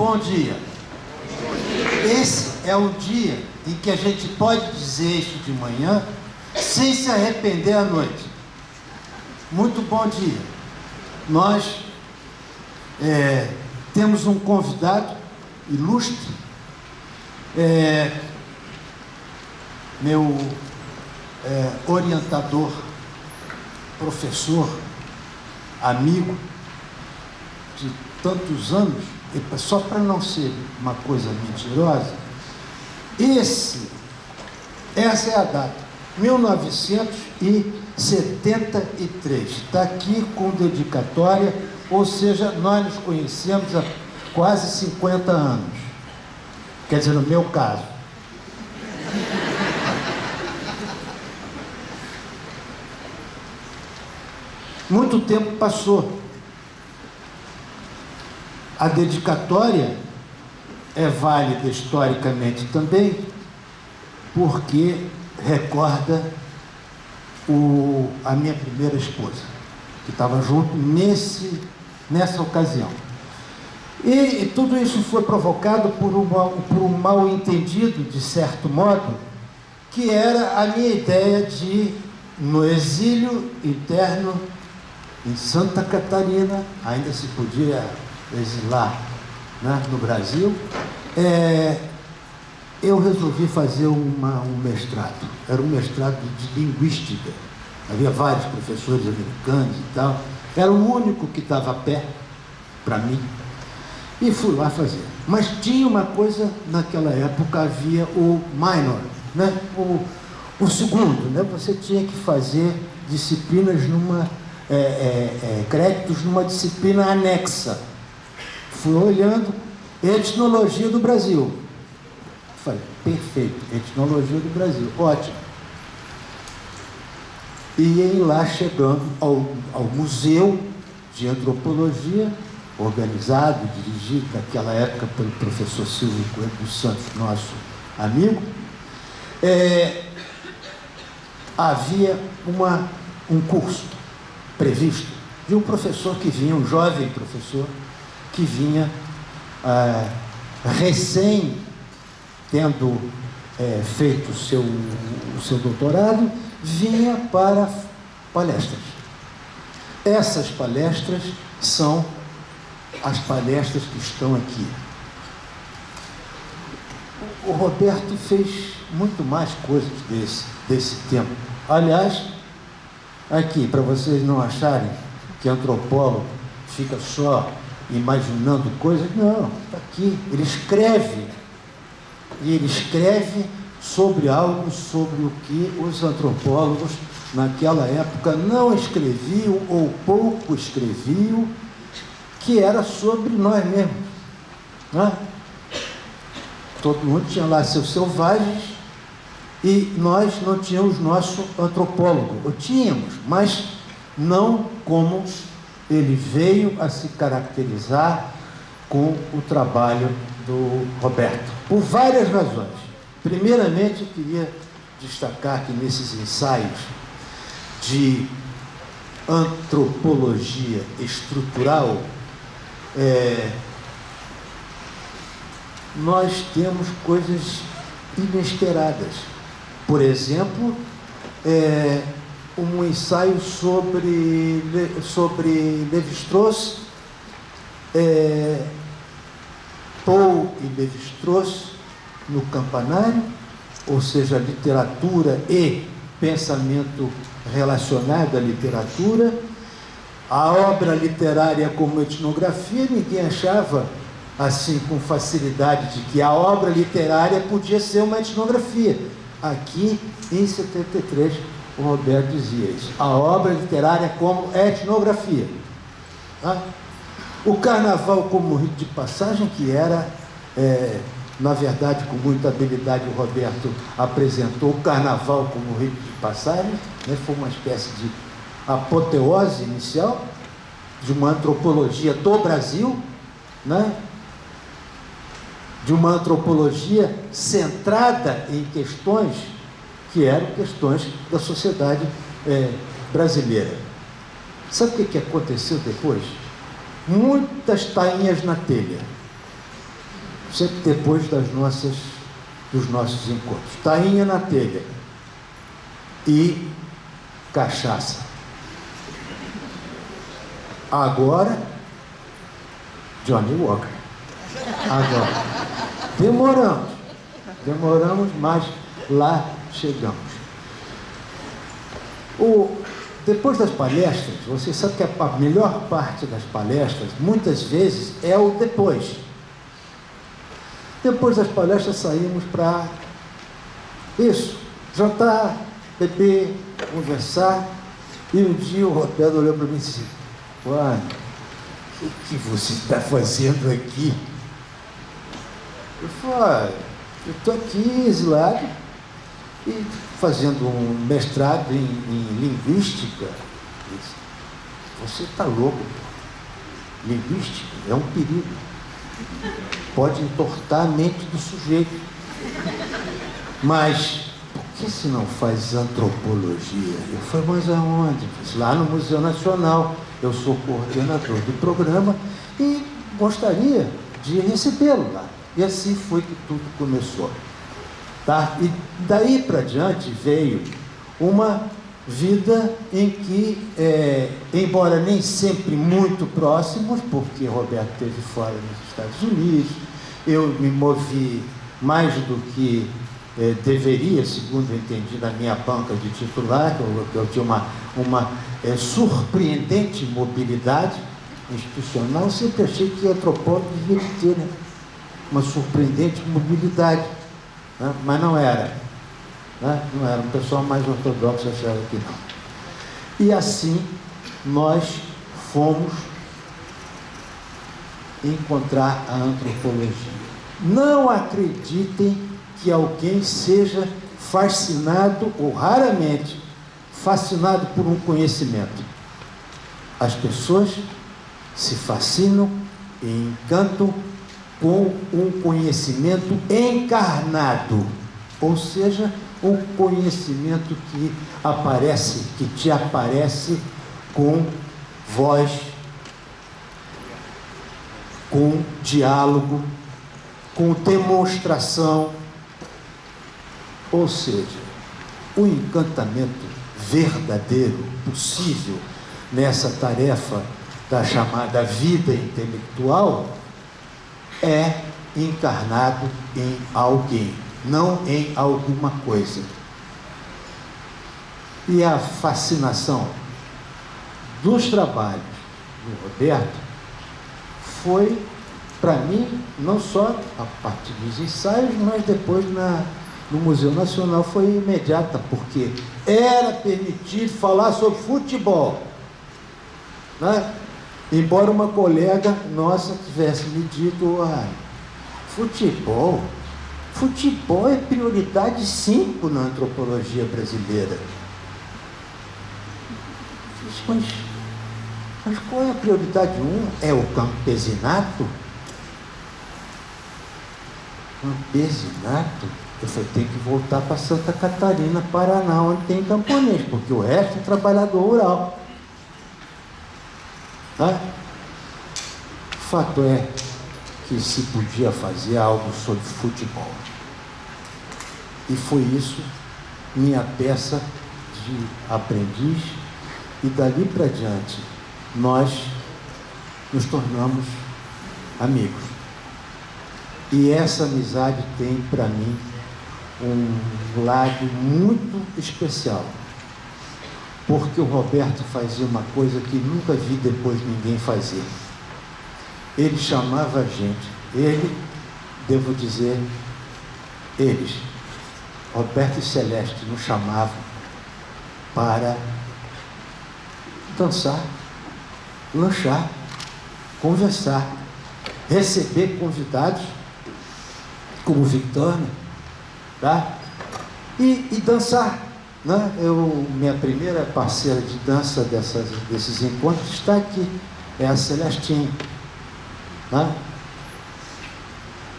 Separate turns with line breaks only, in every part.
bom dia. Esse é o dia em que a gente pode dizer isso de manhã sem se arrepender à noite. Muito bom dia. Nós temos um convidado ilustre, meu orientador, professor, amigo de tantos anos, só para não ser uma coisa mentirosa, essa é a data, 1973, está aqui com dedicatória, ou seja, nós nos conhecemos há quase 50 anos, quer dizer, no meu caso. Muito tempo passou. A dedicatória é válida historicamente também, porque recorda a minha primeira esposa, que estava junto nessa ocasião. E tudo isso foi provocado por um mal-entendido, de certo modo, que era a minha ideia de, no exílio interno, em Santa Catarina, ainda se podia exilar, né, no Brasil, eu resolvi fazer um mestrado. Era um mestrado de linguística. Havia vários professores americanos e tal. Era o único que estava a pé para mim. E fui lá fazer. Mas tinha uma coisa, naquela época havia o minor, né? O segundo, né? Você tinha que fazer disciplinas créditos numa disciplina anexa. Fui olhando etnologia do Brasil. Falei, perfeito, etnologia do Brasil, ótimo. E ia lá chegando ao Museu de Antropologia, organizado, dirigido naquela época pelo professor Silvio Coelho dos Santos, nosso amigo. Havia um curso previsto de um professor que vinha, um jovem professor, que vinha recém tendo feito o seu doutorado, vinha para palestras. Essas palestras são as palestras que estão aqui. O Roberto fez muito mais coisas desse tempo. Aliás, aqui, para vocês não acharem que antropólogo fica só imaginando coisas, não, está aqui, ele escreve, e ele escreve sobre algo sobre o que os antropólogos naquela época não escreviam ou pouco escreviam, que era sobre nós mesmos, né? Todo mundo tinha lá seus selvagens e nós não tínhamos nosso antropólogo, ou tínhamos, mas não como ele veio a se caracterizar com o trabalho do Roberto, por várias razões. Primeiramente, eu queria destacar que nesses ensaios de antropologia estrutural, nós temos coisas inesperadas. Por exemplo, um ensaio sobre Lévi-Strauss, Poe e Lévi-Strauss no campanário, ou seja, literatura e pensamento relacionado à literatura. A obra literária como etnografia, ninguém achava assim com facilidade de que a obra literária podia ser uma etnografia. Aqui, em 73, o Roberto dizia isso. A obra literária como etnografia. Tá? O carnaval como rito de passagem, que era, na verdade, com muita habilidade, o Roberto apresentou o carnaval como rito de passagem, né? Foi uma espécie de apoteose inicial de uma antropologia do Brasil, né? De uma antropologia centrada em questões que eram questões da sociedade brasileira. Sabe o que aconteceu depois? Muitas tainhas na telha. sempre depois dos nossos encontros. Tainha na telha e cachaça. Agora, Johnny Walker. Agora, demoramos, mas lá chegamos. Depois das palestras, você sabe que a melhor parte das palestras, muitas vezes, é o depois. Depois das palestras saímos para isso, jantar, beber, conversar. E um dia o Roberto olhou para mim e disse: "Uai, o que você está fazendo aqui?" Eu falei: "Eu estou aqui exilado e fazendo um mestrado em linguística." Ele disse: "Você está louco, pô. Linguística é um perigo. Pode entortar a mente do sujeito. Mas por que se não faz antropologia?" Eu falei: "Mas aonde?" Eu disse: "Lá no Museu Nacional. Eu sou coordenador do programa e gostaria de recebê-lo lá." E assim foi que tudo começou. Tá? E daí para diante veio uma vida em que, embora nem sempre muito próximos, porque Roberto esteve fora nos Estados Unidos, eu me movi mais do que deveria, segundo eu entendi na minha banca de titular, que eu tinha uma surpreendente mobilidade institucional. Eu sempre achei que antropólogo devia ter, né, uma surpreendente mobilidade, né? Mas não era, né? Não era. Um pessoal mais ortodoxo achava que não. E assim nós fomos encontrar a antropologia. Não acreditem que alguém seja fascinado, ou raramente fascinado, por um conhecimento. As pessoas se fascinam e encantam com um conhecimento encarnado, ou seja, um conhecimento que te aparece com voz, com diálogo, com demonstração. Ou seja, o encantamento verdadeiro, possível, nessa tarefa da chamada vida intelectual, é encarnado em alguém, não em alguma coisa. E a fascinação dos trabalhos do Roberto foi, para mim, não só a partir dos ensaios, mas depois no Museu Nacional foi imediata, porque era permitido falar sobre futebol, né? Embora uma colega nossa tivesse me dito: futebol é prioridade 5 na antropologia brasileira. Mas qual é a prioridade 1? É o campesinato? Campesinato? Eu falei: tem que voltar para Santa Catarina, Paraná, onde tem camponês, porque o resto é trabalhador rural. Tá? O fato é que se podia fazer algo sobre futebol. E foi isso, minha peça de aprendiz, e dali para diante nós nos tornamos amigos. E essa amizade tem para mim um lado muito especial, porque o Roberto fazia uma coisa que nunca vi depois ninguém fazer. Ele chamava a gente, eles, Roberto e Celeste, nos chamavam para dançar, lanchar, conversar, receber convidados, como Victôria, tá? E dançar, né? Minha primeira parceira de dança desses encontros está aqui, é a Celestinha, né?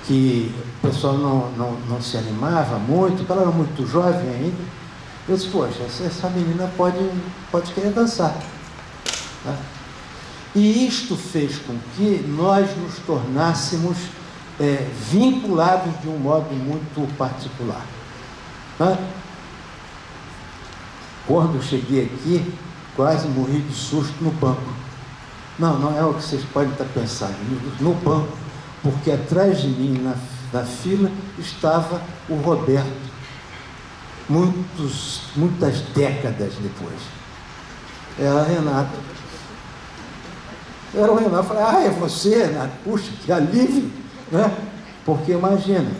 Que o pessoal não se animava muito, porque ela era muito jovem ainda. Eu disse: poxa, essa menina pode querer dançar, né? E isto fez com que nós nos tornássemos vinculados de um modo muito particular. Quando eu cheguei aqui, quase morri de susto no banco. Não é o que vocês podem estar pensando, no banco, porque atrás de mim, na fila, estava o Roberto, muitas décadas depois. Era Renato. Era o Renato. Eu falei, é você, Renato? Puxa, que alívio, né? Porque imagina,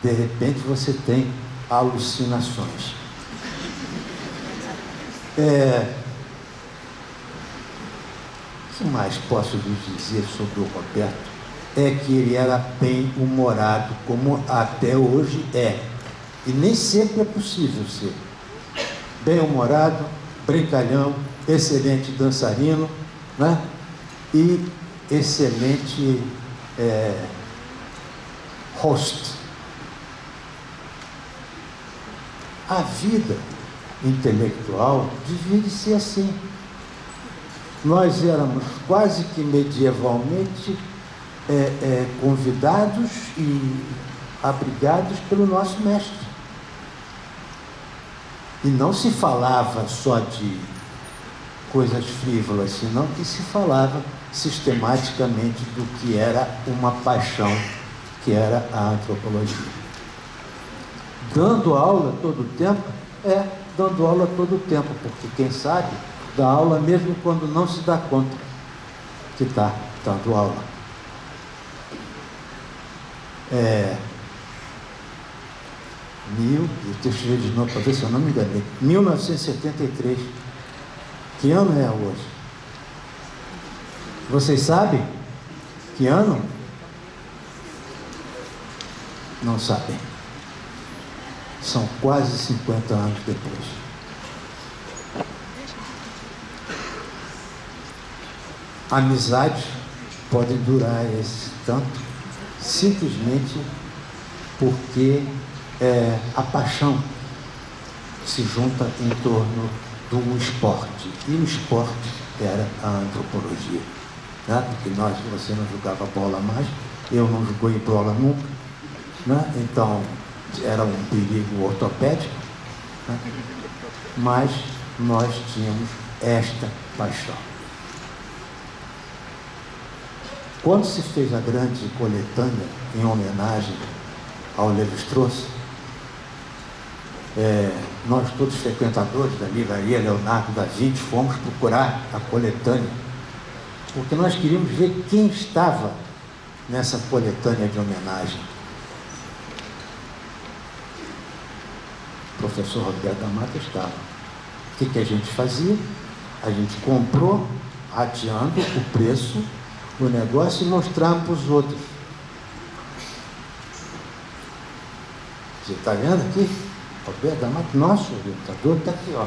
de repente você tem alucinações. O que mais posso lhes dizer sobre o Roberto? É que ele era bem-humorado, como até hoje é. E nem sempre é possível ser. Bem-humorado, brincalhão, excelente dançarino, né? E excelente host. A vida intelectual devia de ser assim. Nós éramos quase que medievalmente convidados e abrigados pelo nosso mestre. E não se falava só de coisas frívolas, senão que se falava sistematicamente do que era uma paixão, que era a antropologia. Dando aula todo o tempo? Dando aula todo o tempo, porque quem sabe dá aula mesmo quando não se dá conta que está dando aula. Deixa eu ver de novo para ver se eu não me enganei. 1973. Que ano é hoje? Vocês sabem? Que ano? Não sabem. São quase 50 anos depois. Amizades podem durar esse tanto simplesmente porque a paixão se junta em torno do esporte. E o esporte era a antropologia. Né? Porque você não jogava bola mais, eu não joguei bola nunca. Né? Então, era um perigo ortopédico, né? Mas nós tínhamos esta paixão. Quando se fez a grande coletânea em homenagem ao Lévi-Strauss, nós todos frequentadores da livraria Leonardo da Vinci fomos procurar a coletânea, porque nós queríamos ver quem estava nessa coletânea de homenagem. O professor Roberto da Mata estava. O que a gente fazia? A gente comprou, rateando o preço do negócio e mostrava para os outros. Você está vendo aqui? Roberto da Mata, nosso orientador está aqui, ó.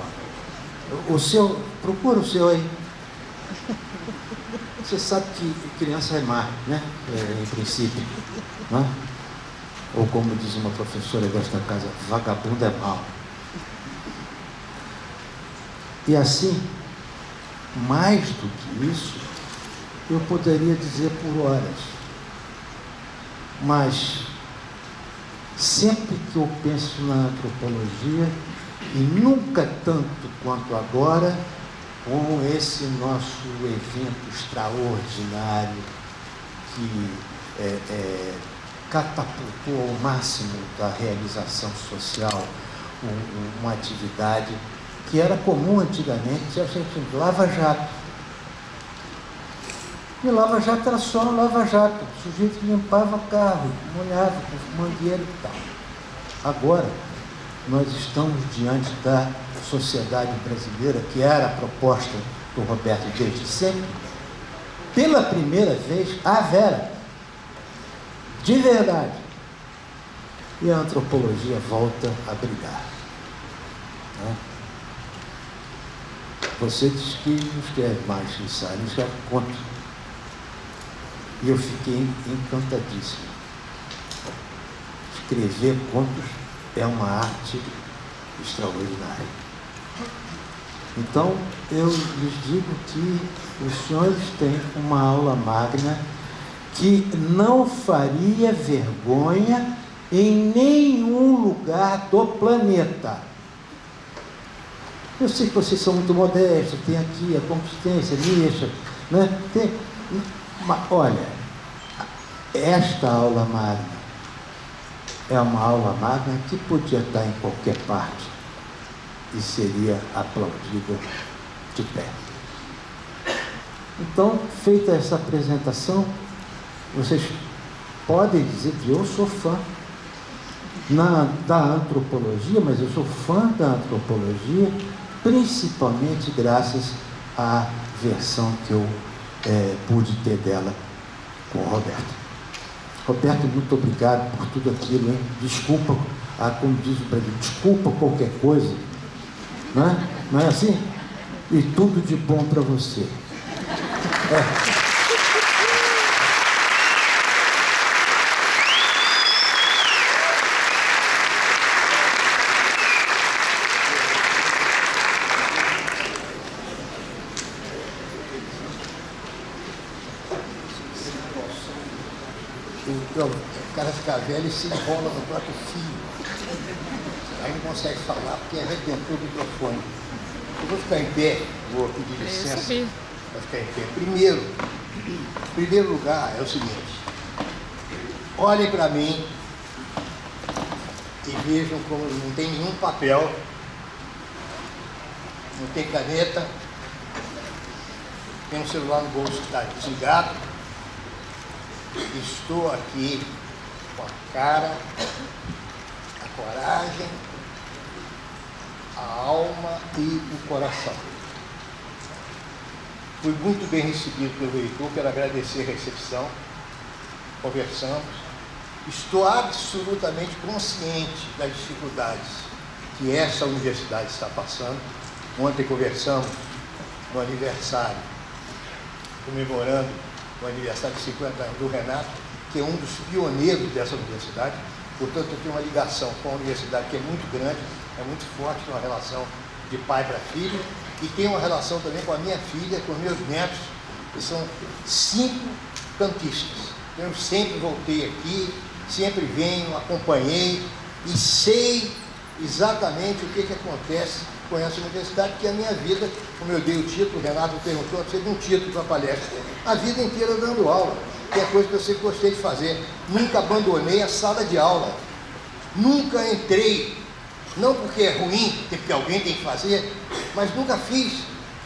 O seu, procura o seu aí. Você sabe que criança é má, né? Em princípio, né? Ou como diz uma professora desta casa, vagabundo é mau. E assim, mais do que isso, eu poderia dizer por horas. Mas, sempre que eu penso na antropologia, e nunca tanto quanto agora, com esse nosso evento extraordinário que catapultou ao máximo da realização social uma atividade que era comum antigamente, a gente Lava Jato. E Lava Jato era só um Lava Jato, o sujeito limpava o carro, molhava com mangueira e tal. Agora, nós estamos diante da sociedade brasileira, que era a proposta do Roberto desde sempre, pela primeira vez, a Vera. De verdade. E a antropologia volta a brilhar. Né? Você diz que não escreve mais ensaio, não escreve conto. E eu fiquei encantadíssimo. Escrever contos é uma arte extraordinária. Então, eu lhes digo que os senhores têm uma aula magna que não faria vergonha em nenhum lugar do planeta. Eu sei que vocês são muito modestos, tem aqui a competência, nicha, né? Mas, olha, esta aula magna é uma aula magna que podia estar em qualquer parte e seria aplaudida de pé. Então, feita essa apresentação, vocês podem dizer que eu sou fã da antropologia, mas eu sou fã da antropologia, principalmente graças à versão que eu pude ter dela com o Roberto. Roberto, muito obrigado por tudo aquilo, hein? Desculpa, como diz o Brasil, desculpa qualquer coisa, né? Não é assim? E tudo de bom para você. Então, o cara fica velho e se enrola no próprio fio. Aí não consegue falar porque arrebentou o microfone. Eu vou ficar em pé, vou pedir licença para ficar em pé. Primeiro lugar é o seguinte: olhem para mim e vejam como não tem nenhum papel, não tem caneta, tem um celular no bolso que está desligado. Estou aqui com a cara, a coragem, a alma e o coração. Fui muito bem recebido pelo reitor, quero agradecer a recepção, conversamos. Estou absolutamente consciente das dificuldades que essa universidade está passando. Ontem conversamos no aniversário, comemorando o aniversário de 50 anos do Renato, que é um dos pioneiros dessa universidade. Portanto, eu tenho uma ligação com a universidade que é muito grande, é muito forte, uma relação de pai para filho, e tenho uma relação também com a minha filha, com os meus netos, que são 5 cantistas. Eu sempre voltei aqui, sempre venho, acompanhei e sei exatamente o que acontece com essa universidade, que é a minha vida, como eu dei o título, o Renato perguntou, eu preciso de um título para a palestra. A vida inteira dando aula, que é coisa que eu sempre gostei de fazer. Nunca abandonei a sala de aula, nunca entrei, não porque é ruim, porque alguém tem que fazer, mas nunca fiz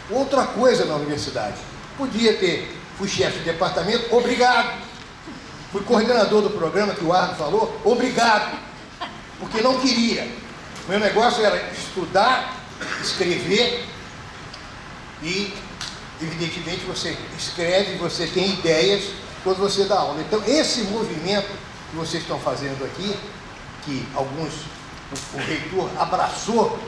outra coisa na universidade. Fui chefe de departamento, obrigado. Fui coordenador do programa que o Arno falou, obrigado, porque não queria. Meu negócio era estudar, escrever e, evidentemente, você escreve, você tem ideias quando você dá aula. Então, esse movimento que vocês estão fazendo aqui, que alguns, o reitor abraçou,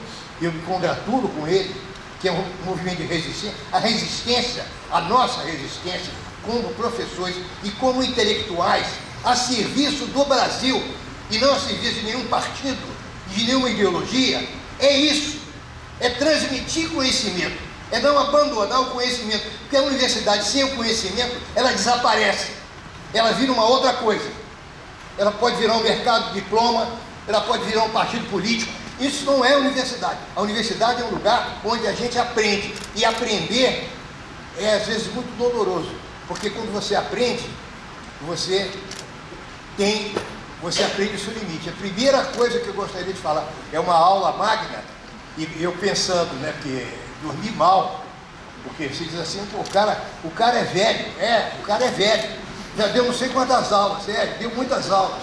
eu me congratulo com ele, que é um movimento de resistência, a nossa resistência, como professores e como intelectuais, a serviço do Brasil, e não a serviço de nenhum partido, de nenhuma ideologia. É isso, é transmitir conhecimento, é não abandonar o conhecimento, porque a universidade sem o conhecimento, ela desaparece, ela vira uma outra coisa, ela pode virar um mercado de diploma, ela pode virar um partido político. Isso não é universidade. A universidade é um lugar onde a gente aprende, e aprender é às vezes muito doloroso, porque quando você aprende, você aprende o seu limite. A primeira coisa que eu gostaria de falar é uma aula magna, e eu pensando, né, porque dormi mal, porque se diz assim, pô, o cara é velho, o cara é velho, já deu não sei quantas aulas, deu muitas aulas,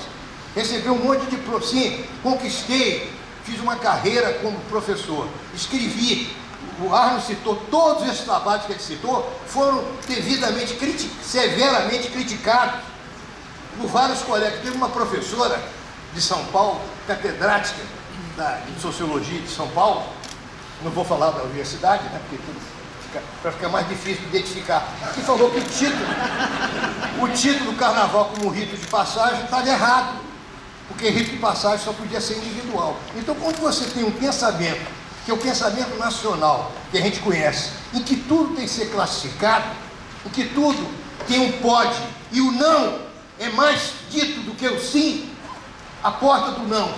recebi um monte de sim, conquistei, fiz uma carreira como professor, escrevi, o Arno citou, todos esses trabalhos que ele citou foram devidamente, severamente criticados por vários colegas. Teve uma professora de São Paulo, catedrática de Sociologia de São Paulo, não vou falar da universidade, né, porque para ficar mais difícil de identificar, que falou que o título do carnaval como rito de passagem estava errado, porque rito de passagem só podia ser individual. Então, quando você tem um pensamento, que é o pensamento nacional, que a gente conhece, em que tudo tem que ser classificado, em que tudo tem um pode e o não é mais dito do que o sim, a porta do não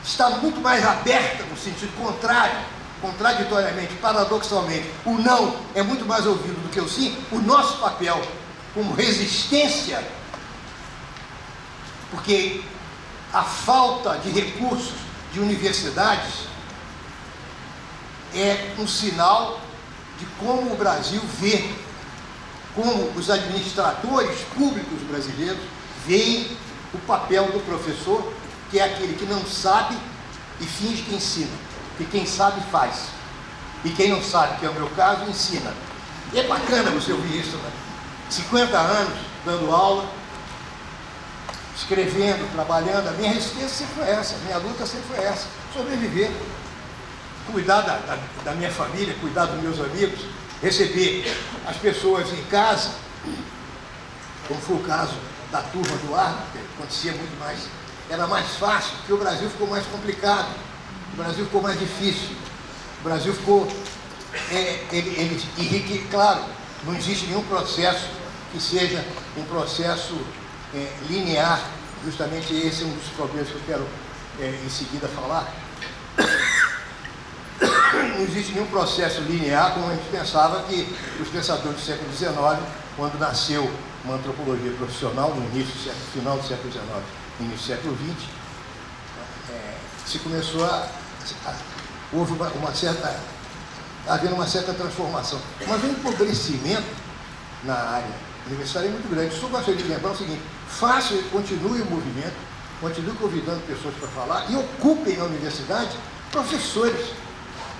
está muito mais aberta no sentido contrário, contraditoriamente, paradoxalmente, o não é muito mais ouvido do que o sim. O nosso papel como resistência, porque a falta de recursos de universidades é um sinal de como o Brasil vê, como os administradores públicos brasileiros veem o papel do professor, que é aquele que não sabe e finge que ensina, que quem sabe faz, e quem não sabe, que é o meu caso, ensina. E é bacana você ouvir isso, né? 50 anos dando aula, escrevendo, trabalhando. A minha resistência sempre foi essa, a minha luta sempre foi essa: sobreviver, cuidar da minha família, cuidar dos meus amigos, receber as pessoas em casa, como foi o caso da turma do ar, que acontecia muito mais, era mais fácil, porque o Brasil ficou mais complicado, o Brasil ficou mais difícil, o Brasil ficou, claro, não existe nenhum processo que seja um processo linear, justamente esse é um dos problemas que eu quero em seguida falar. Não existe nenhum processo linear como a gente pensava que os pensadores do século XIX, quando nasceu uma antropologia profissional no início do século, final do século XIX, início do século XX, se começou houve havendo uma certa transformação, mas o empobrecimento na área universitária é muito grande. Só gostaria de lembrar o seguinte: faça e continue o movimento, continue convidando pessoas para falar e ocupem a universidade professores.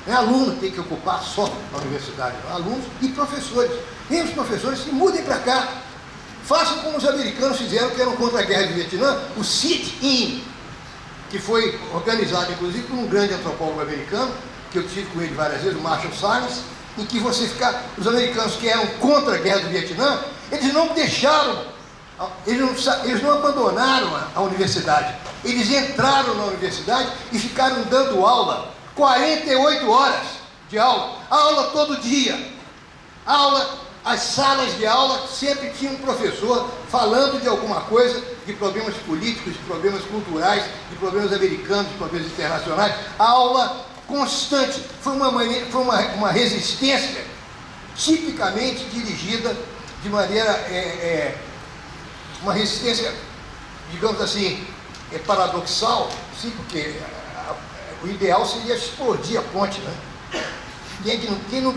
Não é aluno que tem que ocupar só a universidade, alunos e professores. E os professores se mudem para cá. Façam como os americanos fizeram, que eram contra a guerra do Vietnã, o sit-in, que foi organizado inclusive por um grande antropólogo americano, que eu tive com ele várias vezes, o Marshall Salins, em que os americanos que eram contra a guerra do Vietnã, eles não deixaram, eles não abandonaram a universidade, eles entraram na universidade e ficaram dando aula, 48 horas de aula todo dia, as salas de aula sempre tinha um professor falando de alguma coisa, de problemas políticos, de problemas culturais, de problemas americanos, de problemas internacionais, aula constante. Foi uma resistência tipicamente dirigida de maneira, uma resistência, digamos assim, paradoxal, sim, porque o ideal seria explodir a ponte, né?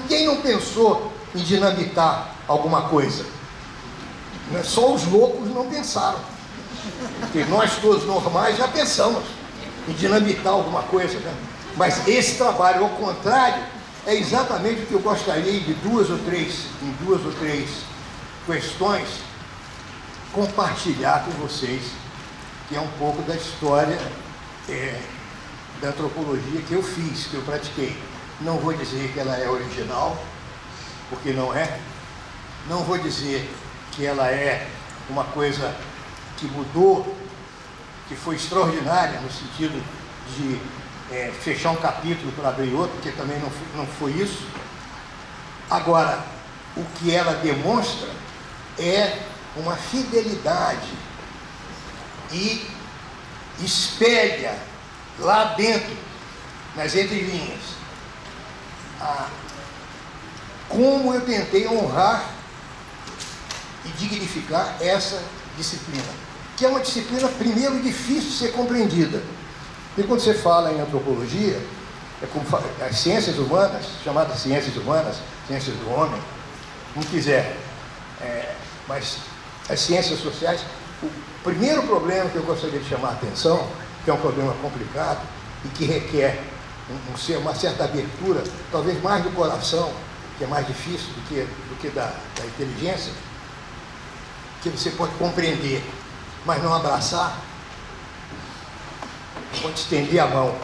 Quem não pensou em dinamitar alguma coisa? Só os loucos não pensaram, porque nós todos normais já pensamos em dinamitar alguma coisa, né? Mas esse trabalho, ao contrário, é exatamente o que eu gostaria de duas ou três questões compartilhar com vocês, que é um pouco da história da antropologia que eu fiz, que eu pratiquei. Não vou dizer que ela é original, porque não é. Não vou dizer que ela é uma coisa que mudou, que foi extraordinária no sentido de fechar um capítulo para abrir outro, porque também não foi isso. Agora, o que ela demonstra é uma fidelidade e espelha lá dentro, nas entrelinhas, como eu tentei honrar e dignificar essa disciplina, que é uma disciplina, primeiro, difícil de ser compreendida. E quando você fala em antropologia, é como as ciências humanas, chamadas ciências humanas, ciências do homem, como quiser, mas as ciências sociais, o primeiro problema que eu gostaria de chamar a atenção, que é um problema complicado e que requer uma certa abertura, talvez mais do coração, que é mais difícil do que da inteligência, que você pode compreender, mas não abraçar, pode estender a mão,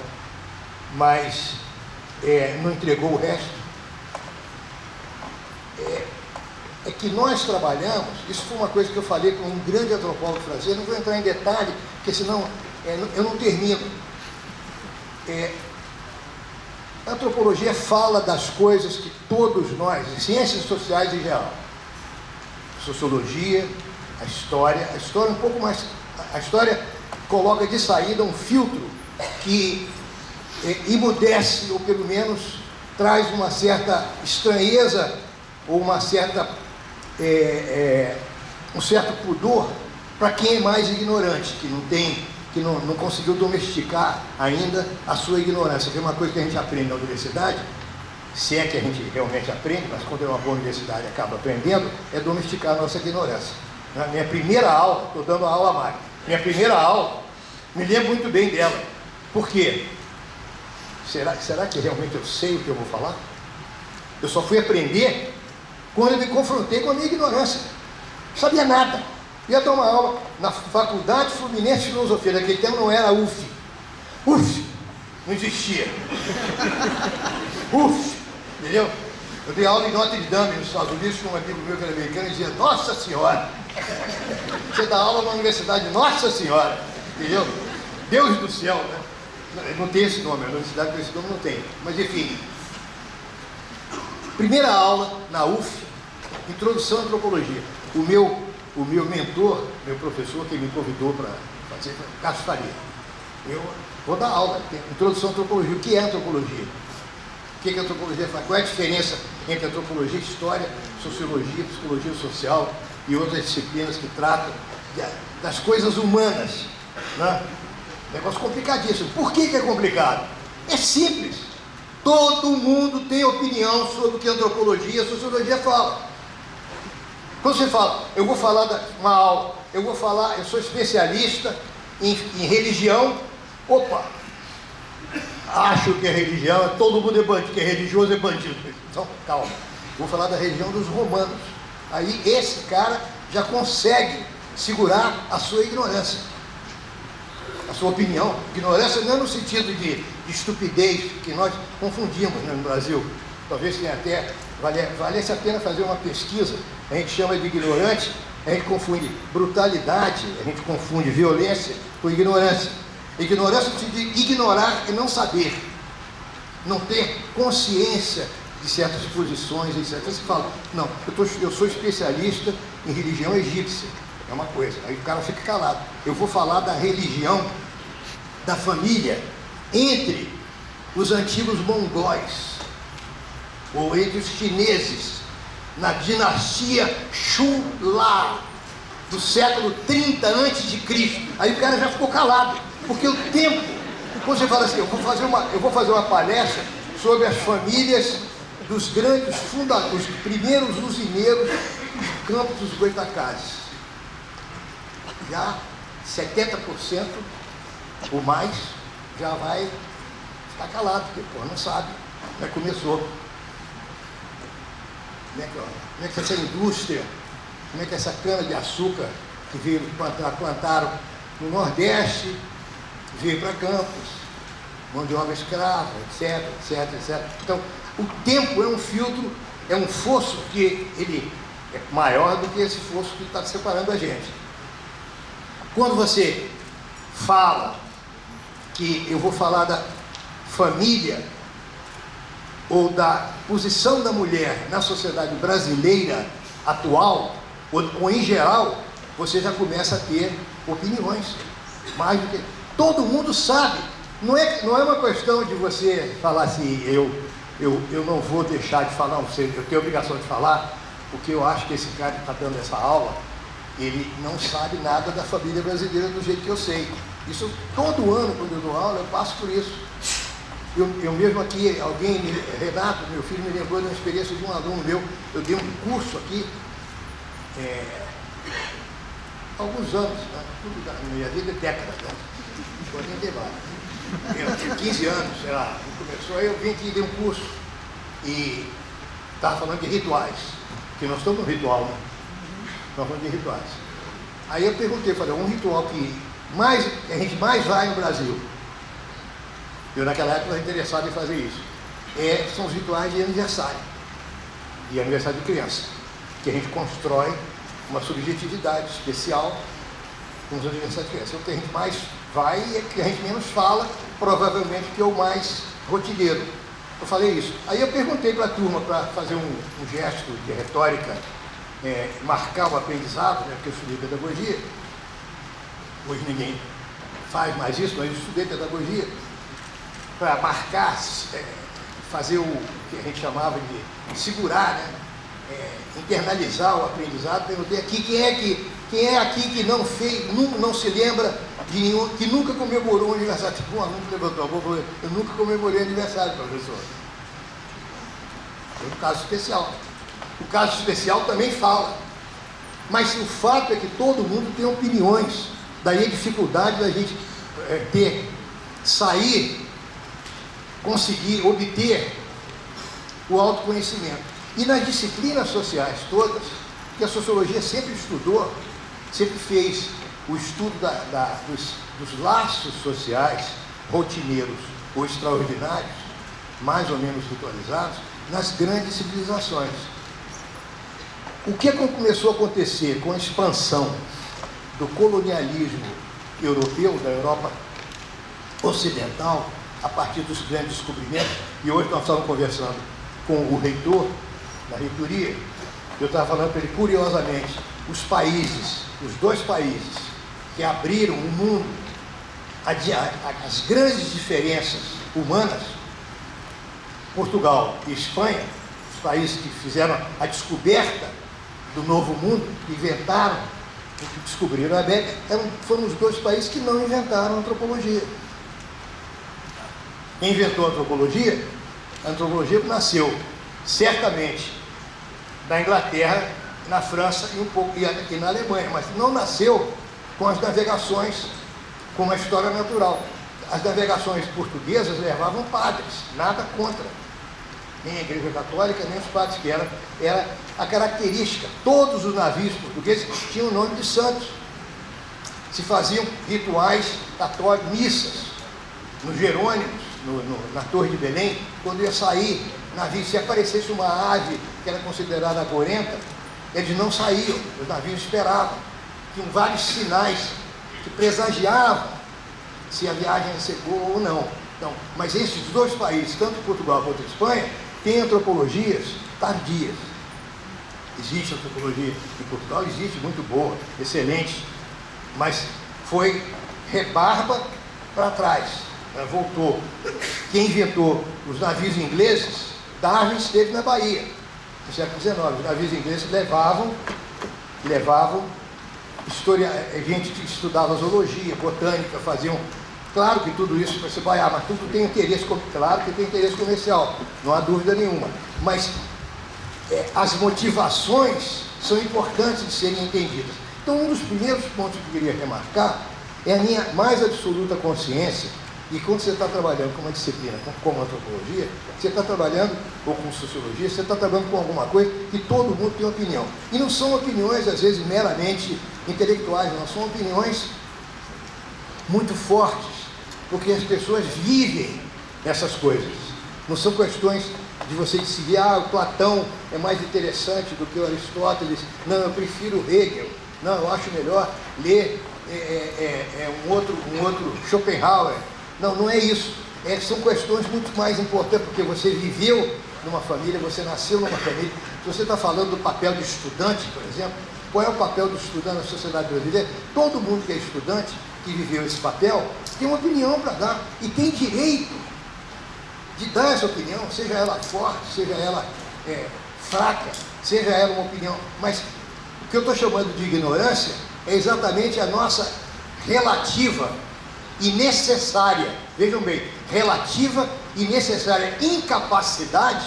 mas não entregou o resto. É que nós trabalhamos, isso foi uma coisa que eu falei com um grande antropólogo francês, não vou entrar em detalhe, porque senão eu não termino. A antropologia fala das coisas que todos nós, ciências sociais em geral, sociologia,
A história um pouco mais... A história coloca de saída um filtro que emudece, ou pelo menos traz uma certa estranheza, ou uma certa, um certo pudor para quem é mais ignorante, que não conseguiu domesticar ainda a sua ignorância, que é uma coisa que a gente aprende na universidade, se é que a gente realmente aprende, mas quando é uma boa universidade acaba aprendendo, é domesticar a nossa ignorância. Na minha primeira aula, estou dando a aula magna, minha primeira aula, me lembro muito bem dela. Por quê? Será que realmente eu sei o que eu vou falar? Eu só fui aprender quando eu me confrontei com a minha ignorância. Não sabia nada. Ia dar uma aula na Faculdade Fluminense de Filosofia, naquele tempo não era UF. UF! Não existia. UF! Entendeu? Eu dei aula em Notre Dame, nos Estados Unidos, com um amigo meu que era americano, e dizia, Nossa Senhora! Você dá aula na universidade, Nossa Senhora! Entendeu? Deus do céu, né? Não tem esse nome, a universidade com esse nome não tem. Mas enfim, primeira aula na UF, Introdução à Antropologia. O meu mentor, meu professor, que me convidou para fazer, foi Cássio Faria. Eu vou dar aula, Introdução à Antropologia. O que é antropologia? O que a antropologia faz? Qual é a diferença entre antropologia, história, sociologia, psicologia social e outras disciplinas que tratam das coisas humanas, né? Negócio complicadíssimo. Por que é complicado? É simples. Todo mundo tem opinião sobre o que a antropologia e a sociologia falam. Quando você fala, eu vou falar uma aula, eu sou especialista em religião, opa, acho que é religião, todo mundo é bandido, que é religioso é bandido. Então, calma, vou falar da religião dos romanos. Aí esse cara já consegue segurar a sua ignorância. A sua opinião. Ignorância não é no sentido de estupidez que nós confundimos, né, no Brasil. Talvez tenha até, valesse a pena fazer uma pesquisa. A gente chama de ignorante, a gente confunde brutalidade, a gente confunde violência com ignorância. Ignorância no sentido de ignorar e não saber. Não ter consciência de certas posições, etc. Você fala, não, eu sou especialista em religião egípcia. É uma coisa, aí o cara fica calado. Eu vou falar da religião da família entre os antigos mongóis, ou entre os chineses, na dinastia Shula, do século 30 a.C. Aí o cara já ficou calado, porque o tempo, quando você fala assim, eu vou fazer uma palestra sobre as famílias dos grandes fundadores, os primeiros usineiros do Campos dos Goitacazes. Já 70% ou mais já vai ficar calado, porque não sabe, começou. Como é que essa indústria, como é que essa cana-de-açúcar que plantaram no Nordeste, veio para Campos, mão de obra escrava, etc, etc, etc. Então, o tempo é um filtro, é um fosso que ele é maior do que esse fosso que está separando a gente. Quando você fala que eu vou falar da família ou da posição da mulher na sociedade brasileira atual, ou em geral, você já começa a ter opiniões. Mais do que... Todo mundo sabe. Não é uma questão de você falar assim, eu não vou deixar de falar, eu tenho a obrigação de falar, porque eu acho que esse cara que está dando essa aula, ele não sabe nada da família brasileira do jeito que eu sei. Isso, todo ano, quando eu dou aula, eu passo por isso. Eu mesmo aqui, Renato, meu filho, me lembrou de uma experiência de um aluno meu. Eu dei um curso aqui, há alguns anos, né? Tudo da minha vida é décadas, né? Eu nem debate. Eu tinha 15 anos, sei lá, começou, aí eu vim aqui e dei um curso. E estava falando de rituais, porque nós estamos no ritual, né? Nós falando de rituais. Aí eu perguntei, falei, um ritual que a gente mais vai no Brasil. Eu naquela época estava interessado em fazer isso. São os rituais de aniversário de criança, que a gente constrói uma subjetividade especial com os aniversários de criança. O que a gente mais vai é que a gente menos fala, provavelmente que é o mais rotineiro. Eu falei isso. Aí eu perguntei para a turma, para fazer um gesto de retórica marcar o aprendizado, né, porque eu estudei pedagogia. Hoje ninguém faz mais isso, mas eu estudei pedagogia para marcar, fazer o que a gente chamava de segurar, né? Internalizar o aprendizado. Perguntei aqui quem é aqui que não se lembra de nenhum, que nunca comemorou um aniversário. Tipo, um aluno levantou a mão e falou: eu nunca comemorei aniversário, professor. Foi um caso especial. O caso especial também fala. Mas o fato é que todo mundo tem opiniões. Daí a dificuldade da gente conseguir obter o autoconhecimento. E nas disciplinas sociais todas, que a sociologia sempre estudou, sempre fez o estudo dos laços sociais, rotineiros ou extraordinários, mais ou menos ritualizados, nas grandes civilizações. O que começou a acontecer com a expansão do colonialismo europeu, da Europa ocidental, a partir dos grandes descobrimentos, e hoje nós estamos conversando com o reitor, na reitoria, eu estava falando para ele, curiosamente, os dois países que abriram o mundo, as grandes diferenças humanas, Portugal e Espanha, os países que fizeram a descoberta do novo mundo, inventaram, que descobriram a América, foram os dois países que não inventaram a antropologia. Quem inventou a antropologia nasceu certamente na Inglaterra, na França e na Alemanha, mas não nasceu com as navegações, com a história natural. As navegações portuguesas levavam padres, nada contra, nem a Igreja Católica, nem os padres, que era a característica. Todos os navios portugueses tinham o nome de santos. Se faziam rituais católicos, missas, nos Jerônimos, na Torre de Belém, quando ia sair navio, se aparecesse uma ave que era considerada agorenta, eles não saíam, os navios esperavam. Tinham vários sinais que presagiavam se a viagem ia ser boa ou não. Então, mas esses dois países, tanto Portugal quanto Espanha, têm antropologias tardias. Existe antropologia em Portugal, existe, muito boa, excelente, mas foi rebarba para trás, voltou. Quem inventou os navios ingleses, Darwin esteve na Bahia, no século XIX. Os navios ingleses levavam gente que estudava zoologia, botânica, faziam. Claro que tudo isso você vai, mas tudo tem interesse, claro que tem interesse comercial, não há dúvida nenhuma. Mas as motivações são importantes de serem entendidas. Então, um dos primeiros pontos que eu queria remarcar é a minha mais absoluta consciência. E quando você está trabalhando com uma disciplina como antropologia, você está trabalhando, ou com sociologia, você está trabalhando com alguma coisa que todo mundo tem opinião. E não são opiniões, às vezes, meramente intelectuais, não, são opiniões muito fortes, porque as pessoas vivem essas coisas. Não são questões de você decidir, o Platão é mais interessante do que o Aristóteles, não, eu prefiro Hegel, não, eu acho melhor ler um outro Schopenhauer. Não, não é isso. São questões muito mais importantes, porque você viveu numa família, você nasceu numa família. Se você está falando do papel do estudante, por exemplo, qual é o papel do estudante na sociedade brasileira? Todo mundo que é estudante, que viveu esse papel, tem uma opinião para dar e tem direito de dar essa opinião, seja ela forte, seja ela fraca, seja ela uma opinião. Mas o que eu estou chamando de ignorância é exatamente a nossa relativa e necessária, vejam bem, relativa e necessária incapacidade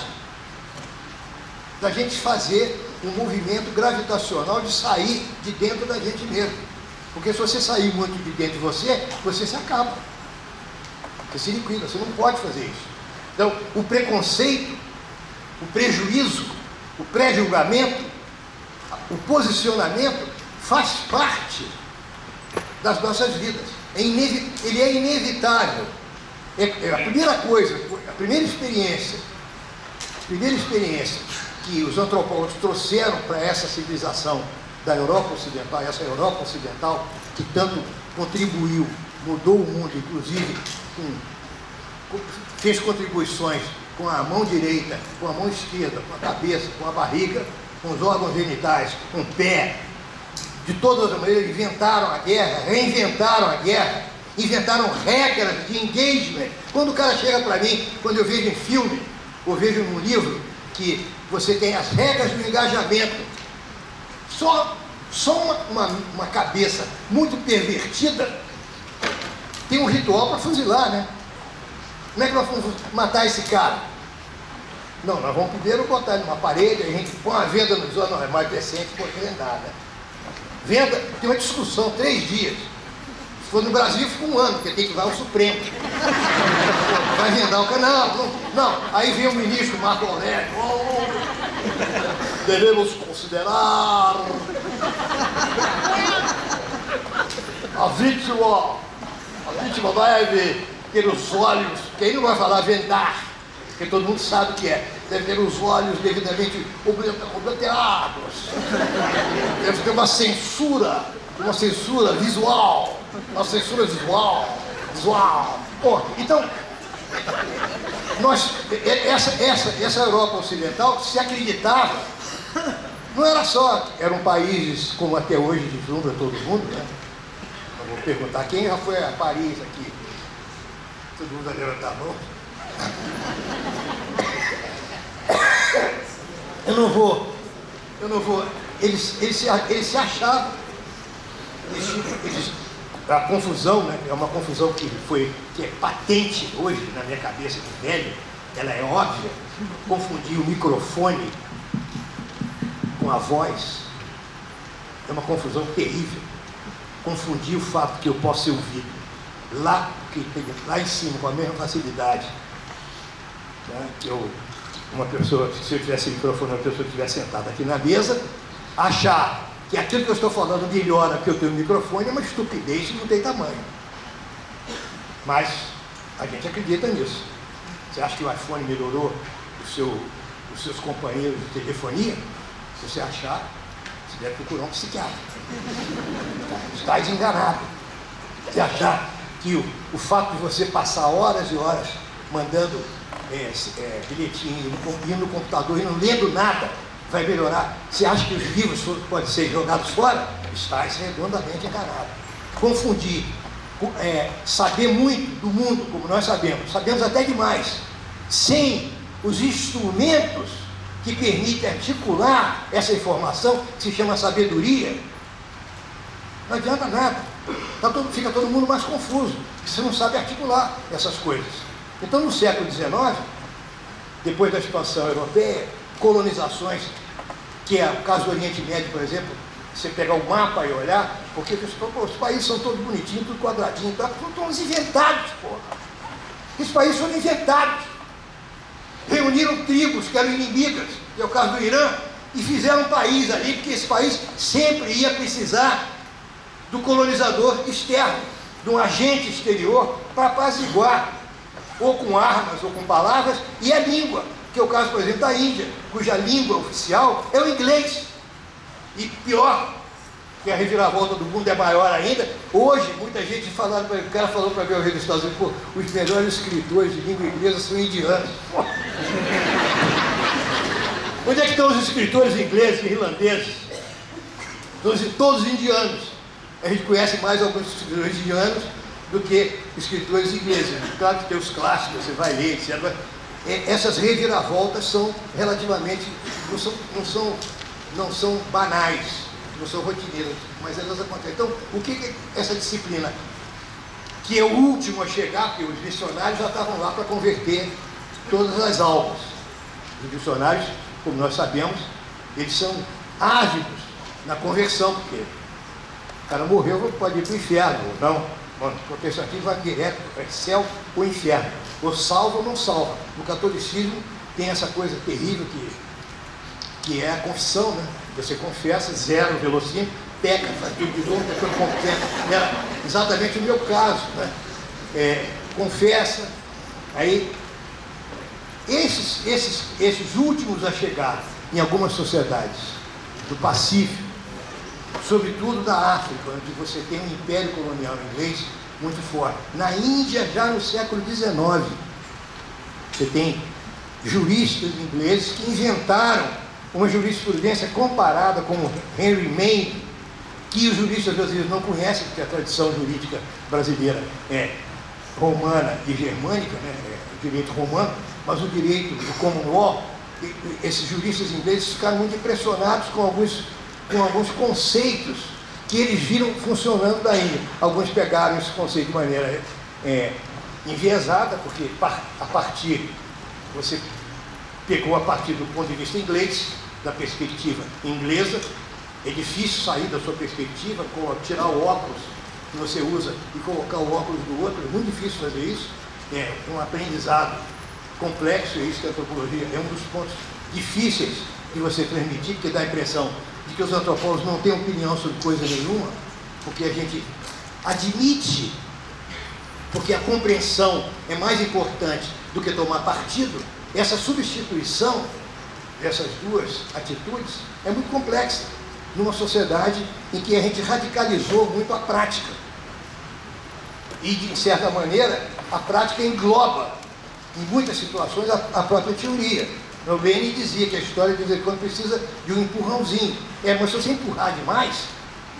da gente fazer um movimento gravitacional de sair de dentro da gente mesmo. Porque se você sair muito de dentro de você, você se acaba. Você se liquida, você não pode fazer isso. Então, o preconceito, o prejuízo, o pré-julgamento, o posicionamento faz parte das nossas vidas. Ele é inevitável. A primeira coisa, a primeira experiência que os antropólogos trouxeram para essa civilização da Europa Ocidental, essa Europa Ocidental que tanto contribuiu, mudou o mundo, inclusive fez contribuições com a mão direita, com a mão esquerda, com a cabeça, com a barriga, com os órgãos genitais, com o pé, de todas as maneiras, inventaram a guerra, reinventaram a guerra, inventaram regras de engagement. Quando o cara chega para mim, quando eu vejo em filme, ou vejo em um livro, que você tem as regras do engajamento, só uma cabeça muito pervertida tem um ritual para fuzilar, né? Como é que nós vamos matar esse cara? Não, nós vamos primeiro botar ele numa parede, a gente põe uma venda nos olhos, não é mais decente, porque não é nada. Venda, tem uma discussão, 3 dias. Se for no Brasil, fica 1 ano, porque tem que ir lá ao Supremo. Vai vendar o canal. Não. Aí vem o ministro Marco Aurélio. Devemos considerar a vítima deve ter os olhos, que aí não vai falar vendar, porque todo mundo sabe o que é, deve ter os olhos devidamente obliterados, deve ter uma censura visual, Bom, então, essa Europa Ocidental se acreditava, não era só, eram países como até hoje deslumbra todo mundo, né? Eu vou perguntar, quem já foi a Paris aqui? Todo mundo vai levantar a mão. Eu não vou. Eles se achavam. A confusão, né? É uma confusão que é patente hoje na minha cabeça de velho, ela é óbvia. Confundir o microfone com a voz é uma confusão terrível. Confundir o fato que eu posso ser ouvido lá em cima com a mesma facilidade, né? Que uma pessoa, se eu tivesse microfone, uma pessoa estivesse sentada aqui na mesa, achar que aquilo que eu estou falando melhora porque eu tenho um microfone é uma estupidez que não tem tamanho. Mas a gente acredita nisso. Você acha que o iPhone melhorou os seus companheiros de telefonia? Se você achar, você deve procurar um psiquiatra. Está enganado. Se achar que o fato de você passar horas e horas mandando bilhetinho, indo no computador e não lendo nada, vai melhorar. Você acha que os livros podem ser jogados fora? Está redondamente enganado. Confundir, saber muito do mundo, como nós sabemos até demais, sem os instrumentos que permitem articular essa informação, que se chama sabedoria, não adianta nada. Fica todo mundo mais confuso, você não sabe articular essas coisas. Então, no século XIX, depois da expansão europeia, colonizações, que é o caso do Oriente Médio, por exemplo, você pegar o mapa e olhar, porque os países são todos bonitinhos, tudo quadradinho, são todos inventados, porra. Esses países foram inventados. Reuniram tribos que eram inimigas, que é o caso do Irã, e fizeram um país ali, porque esse país sempre ia precisar do colonizador externo, de um agente exterior, para apaziguar, ou com armas, ou com palavras, e a língua, que é o caso, por exemplo, da Índia, cuja língua oficial é o inglês. E pior, que a reviravolta do mundo é maior ainda, hoje, muita gente o cara falou para ver o rei dos Estados Unidos, os melhores escritores de língua inglesa são indianos. Onde é que estão os escritores ingleses e irlandeses? Todos indianos. A gente conhece mais alguns escritores indianos do que escritores ingleses. Claro que tem os clássicos, você vai ler, etc. Essas reviravoltas são relativamente, não são banais, não são rotineiras, mas elas acontecem. Então, o que é essa disciplina? Que é o último a chegar, porque os missionários já estavam lá para converter todas as almas. Os missionários, como nós sabemos, eles são ávidos na conversão, porque o cara morreu, pode ir para o inferno, ou não. O protestante vai direto para o céu ou inferno, ou salva ou não salva. No catolicismo tem essa coisa terrível que é a confissão, né? Você confessa, zero velocímetro, peca, faz tudo de novo, depois confessa. É exatamente o meu caso, né? Confessa, aí esses últimos a chegar em algumas sociedades do Pacífico, sobretudo da África, onde você tem um império colonial inglês muito forte. Na Índia, já no século XIX, você tem juristas ingleses que inventaram uma jurisprudência comparada com Henry Maine, que os juristas brasileiros não conhecem, porque a tradição jurídica brasileira é romana e germânica, né? É direito romano, mas o direito do common law, esses juristas ingleses ficaram muito impressionados com alguns conceitos que eles viram funcionando da Índia. Alguns pegaram esse conceito de maneira enviesada, porque você pegou a partir do ponto de vista inglês, da perspectiva inglesa. É difícil sair da sua perspectiva, tirar o óculos que você usa e colocar o óculos do outro. É muito difícil fazer isso. É um aprendizado complexo, é isso que a antropologia é um dos pontos difíceis de você transmitir, porque dá a impressão de que os antropólogos não têm opinião sobre coisa nenhuma, porque a gente admite, porque a compreensão é mais importante do que tomar partido. Essa substituição dessas duas atitudes é muito complexa numa sociedade em que a gente radicalizou muito a prática. E, de certa maneira, a prática engloba, em muitas situações, a própria teoria. O Lenin dizia que a história, de vez em quando, precisa de um empurrãozinho. Mas se você empurrar demais,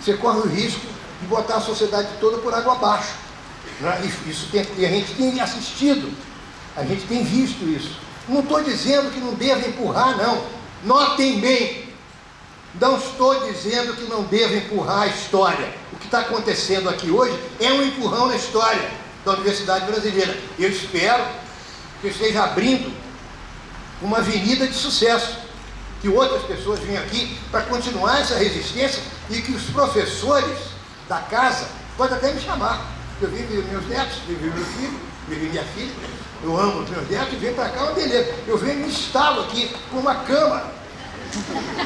você corre o risco de botar a sociedade toda por água abaixo. E a gente tem assistido, a gente tem visto isso. Não estou dizendo que não deva empurrar, não. Notem bem, não estou dizendo que não deva empurrar a história. O que está acontecendo aqui hoje é um empurrão na história da Universidade Brasileira. Eu espero que eu esteja abrindo uma avenida de sucesso, que outras pessoas venham aqui para continuar essa resistência e que os professores da casa podem até me chamar. Eu vi meus netos, vi meu filho, vi minha filha, eu amo os meus netos e venho para cá, uma beleza. Eu venho e me instalo aqui com uma cama.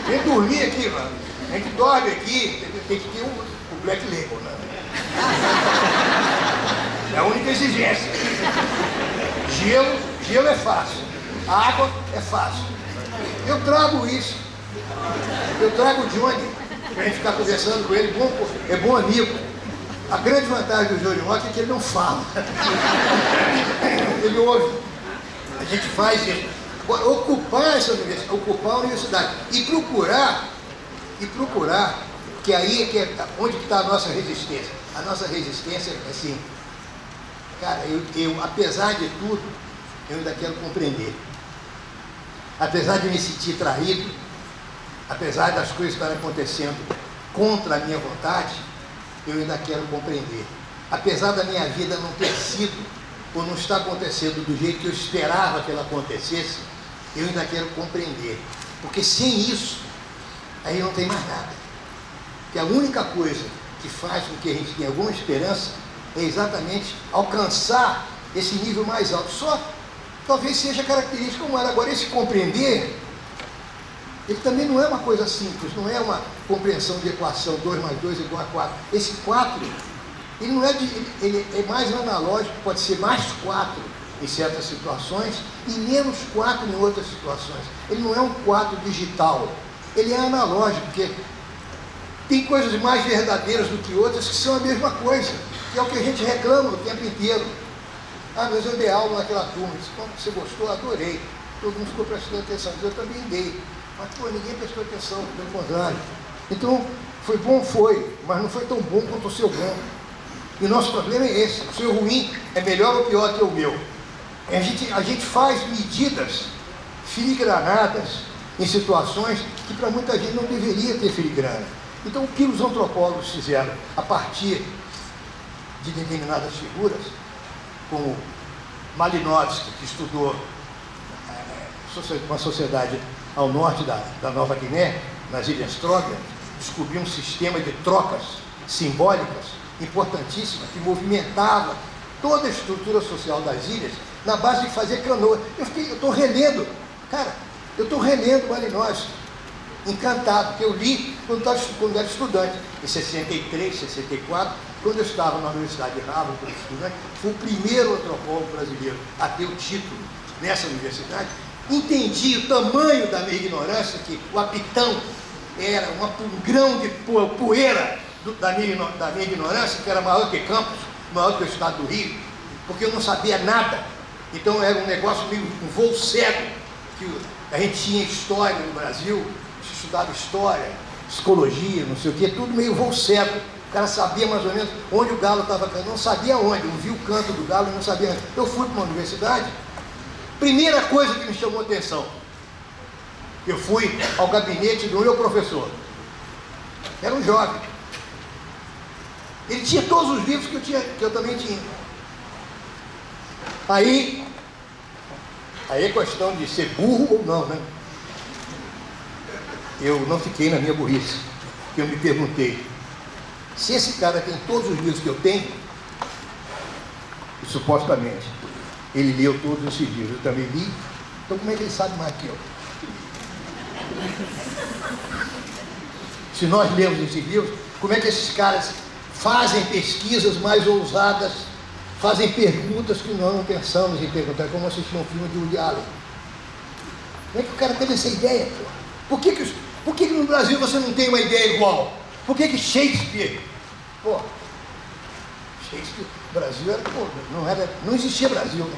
Vem dormir aqui, mano. A gente dorme aqui, tem que ter o Black Label, né? É a única exigência. Gelo é fácil. A água é fácil. Eu trago isso. Eu trago o Johnny, para a gente ficar conversando com ele, é bom amigo. A grande vantagem do Johnny Walker é que ele não fala. Ele ouve. A gente faz isso. Ocupar essa universidade, ocupar a universidade e procurar, que aí é onde está a nossa resistência. A nossa resistência é assim, cara, eu apesar de tudo, eu ainda quero compreender. Apesar de me sentir traído, apesar das coisas estarem acontecendo contra a minha vontade, eu ainda quero compreender. Apesar da minha vida não ter sido, ou não estar acontecendo do jeito que eu esperava que ela acontecesse, eu ainda quero compreender. Porque sem isso, aí não tem mais nada. Porque a única coisa que faz com que a gente tenha alguma esperança é exatamente alcançar esse nível mais alto. Só talvez seja característica humana. Agora, esse compreender, ele também não é uma coisa simples, não é uma compreensão de equação 2 mais 2 igual a 4. Esse 4, ele não é ele é mais analógico, pode ser mais 4 em certas situações e menos 4 em outras situações. Ele não é um 4 digital, ele é analógico, porque tem coisas mais verdadeiras do que outras que são a mesma coisa, que é o que a gente reclama o tempo inteiro. Ah, mas eu dei aula naquela turma, como você gostou? Adorei. Todo mundo ficou prestando atenção, mas eu também dei. Mas, pô, ninguém prestou atenção, pelo contrário. Então, foi bom, foi, mas não foi tão bom quanto o seu bom. E o nosso problema é esse, o seu ruim é melhor ou pior que o meu. A gente faz medidas filigranadas em situações que para muita gente não deveria ter filigrana. Então, o que os antropólogos fizeram a partir de determinadas figuras, como Malinowski, que estudou uma sociedade ao norte da Nova Guiné, nas Ilhas Trobriand, descobriu um sistema de trocas simbólicas importantíssima, que movimentava toda a estrutura social das ilhas na base de fazer canoa. Eu estou relendo, cara, eu estou relendo Malinowski, encantado, que eu li quando era estudante, em 63, 64, quando eu estava na Universidade de Harvard como estudante, fui o primeiro antropólogo brasileiro a ter o título nessa universidade. Entendi o tamanho da minha ignorância, que o Apitão era um grão de poeira da minha ignorância, que era maior que Campos, maior que o estado do Rio, porque eu não sabia nada. Então era um negócio meio um voo cego, que A gente tinha história no Brasil, se estudava história, psicologia, não sei o quê, tudo meio voo cego. O cara sabia mais ou menos onde o galo estava cantando, não sabia onde, ouvia o canto do galo, não sabia onde. Eu fui para uma universidade, primeira coisa que me chamou a atenção, eu fui ao gabinete do meu professor. Era um jovem. Ele tinha todos os livros que eu também tinha. Aí é questão de ser burro ou não, né? Eu não fiquei na minha burrice, porque eu me perguntei, se esse cara tem todos os livros que eu tenho, e supostamente ele leu todos esses livros, eu também li, então como é que ele sabe mais que eu? Se nós lemos esses livros, como é que esses caras fazem pesquisas mais ousadas, fazem perguntas que nós não pensamos em perguntar, como assistir um filme de Woody Allen? Como é que o cara teve essa ideia? Por que no Brasil você não tem uma ideia igual? Por que Shakespeare? Pô, Shakespeare, Brasil era, pô, não existia Brasil, né?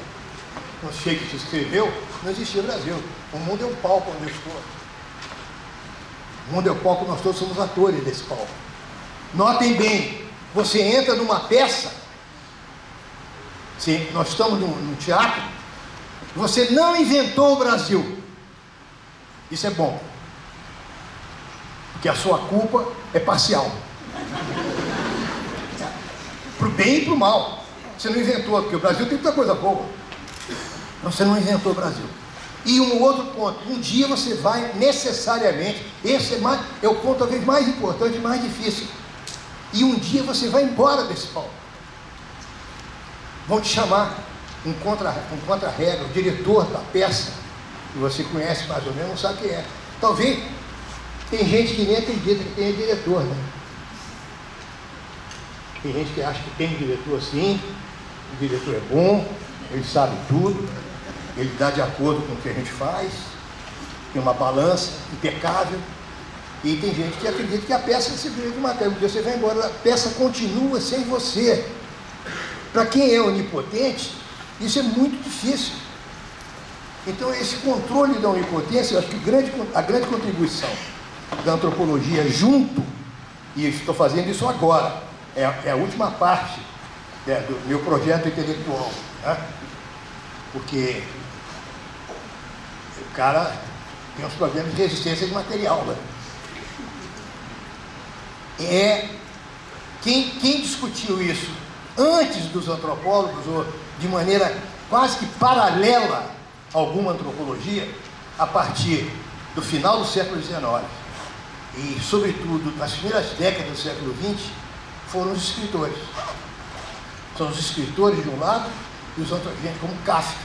Quando Shakespeare escreveu, não existia Brasil. O mundo é um palco onde eu estou. O mundo é um palco, nós todos somos atores desse palco. Notem bem, você entra numa peça, se nós estamos num teatro, você não inventou o Brasil. Isso é bom. Porque a sua culpa é parcial. Para o bem e para o mal. Você não inventou, porque o Brasil tem muita coisa boa. Você não inventou o Brasil. E um outro ponto, um dia você vai necessariamente, esse é o ponto talvez mais importante e mais difícil. E um dia você vai embora desse palco. Vão te chamar um contra-regra, o diretor da peça, que você conhece mais ou menos, não sabe quem é. Talvez, tem gente que nem acredita que tem diretor, né? Tem gente que acha que tem um diretor assim, o diretor é bom, ele sabe tudo, ele dá de acordo com o que a gente faz, tem uma balança impecável, e tem gente que acredita que a peça é simplesmente uma peça, um dia você vai embora, a peça continua sem você. Para quem é onipotente, isso é muito difícil. Então esse controle da onipotência, eu acho que a grande contribuição da antropologia junto, e estou fazendo isso agora, é a última parte do meu projeto intelectual, né? Porque o cara tem uns problemas de resistência de material, né? Quem discutiu isso antes dos antropólogos, ou de maneira quase que paralela a alguma antropologia, a partir do final do século XIX e, sobretudo, nas primeiras décadas do século XX, foram os escritores. São os escritores de um lado e os outros, gente como Kafka.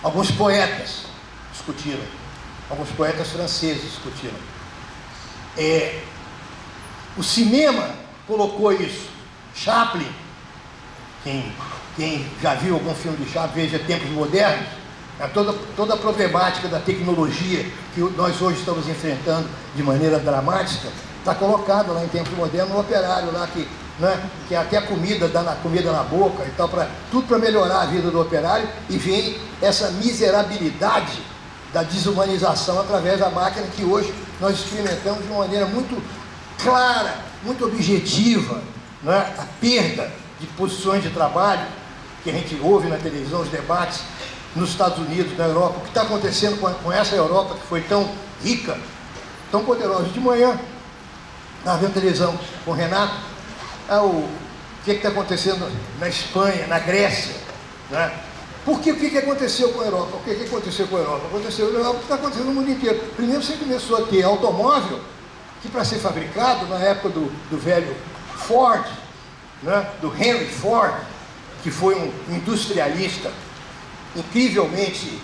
Alguns poetas discutiram, alguns poetas franceses discutiram. O cinema colocou isso. Chaplin, quem já viu algum filme de Chaplin, veja Tempos Modernos, toda a problemática da tecnologia que nós hoje estamos enfrentando de maneira dramática, está colocado lá em Tempos Modernos, no Operário lá, que até a comida, dá comida na boca e tal, tudo para melhorar a vida do operário, e vem essa miserabilidade da desumanização através da máquina que hoje nós experimentamos de uma maneira muito clara, muito objetiva, né? A perda de posições de trabalho que a gente ouve na televisão, os debates nos Estados Unidos, na Europa, o que está acontecendo com essa Europa que foi tão rica, tão poderosa. De manhã, estava vendo televisão com o Renato, o que está acontecendo na Espanha, na Grécia, né? O que aconteceu com a Europa? O que aconteceu com a Europa? Aconteceu na Europa, o que está acontecendo no mundo inteiro. Primeiro você começou a ter automóvel, que para ser fabricado, na época do velho Ford, né, do Henry Ford, que foi um industrialista incrivelmente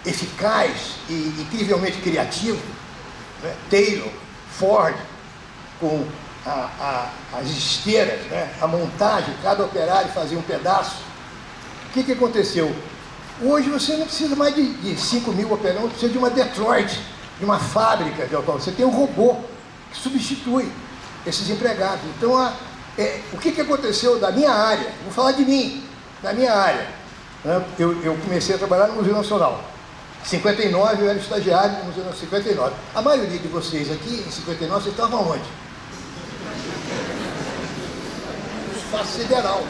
eficaz e incrivelmente criativo, né? Taylor, Ford, com as esteiras, né? A montagem, cada operário fazia um pedaço. O que aconteceu? Hoje você não precisa mais de 5 mil operários, você precisa de uma Detroit, de uma fábrica de automóvel. Você tem um robô que substitui esses empregados. Então, o que aconteceu da minha área? Vou falar de mim, da minha área. né? Eu comecei a trabalhar no Museu Nacional. Em 59 eu era estagiário no Museu Nacional, 59. A maioria de vocês aqui, em 59, vocês estavam onde? Espaço Sideral.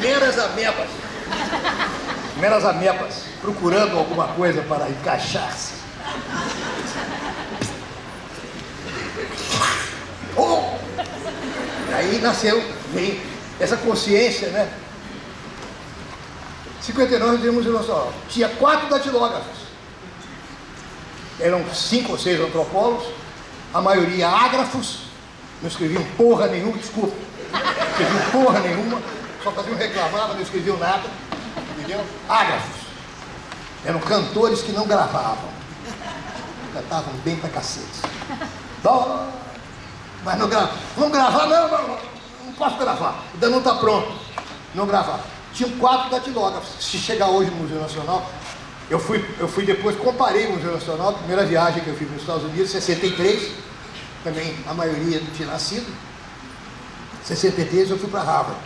Meras amebas, procurando alguma coisa para encaixar-se. Oh! Aí veio essa consciência, né? 59 tínhamos o Nacional. Tinha 4 datilógrafos. Eram 5 ou 6 antropólogos, a maioria ágrafos, não escreviam porra nenhuma, desculpa. Não escreviam porra nenhuma, só faziam reclamar, não escreviam nada. Entendeu? Ágrafos. Eram cantores que não gravavam. Cantavam bem pra cacete. Mas não gravavam. Vamos gravar? Não posso gravar. Ainda não está pronto. Não gravar. Tinham 4 datilógrafos. Se chegar hoje no Museu Nacional, eu fui depois, comparei o Museu Nacional, a primeira viagem que eu fiz nos Estados Unidos, 63, também a maioria não tinha nascido. 63 eu fui para Harvard.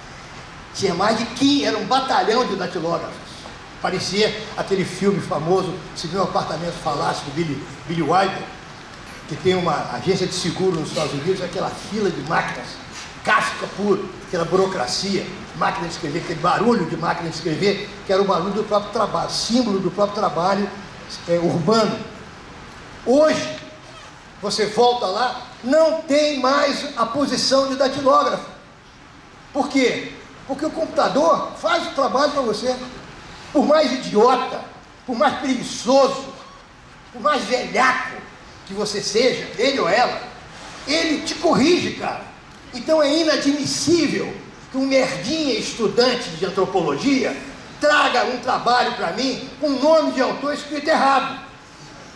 Tinha mais de 15, era um batalhão de datilógrafos. Parecia aquele filme famoso, Se Meu Apartamento Falasse, do Billy Wilder, que tem uma agência de seguro nos Estados Unidos, aquela fila de máquinas, Kafka puro, aquela burocracia, máquina de escrever, aquele barulho de máquina de escrever, que era o barulho do próprio trabalho, símbolo do próprio trabalho urbano. Hoje, você volta lá, não tem mais a posição de datilógrafo. Por quê? Porque o computador faz o trabalho para você. Por mais idiota, por mais preguiçoso, por mais velhaco que você seja, ele ou ela, ele te corrige, cara. Então é inadmissível que um merdinha estudante de antropologia traga um trabalho para mim com um nome de autor escrito errado,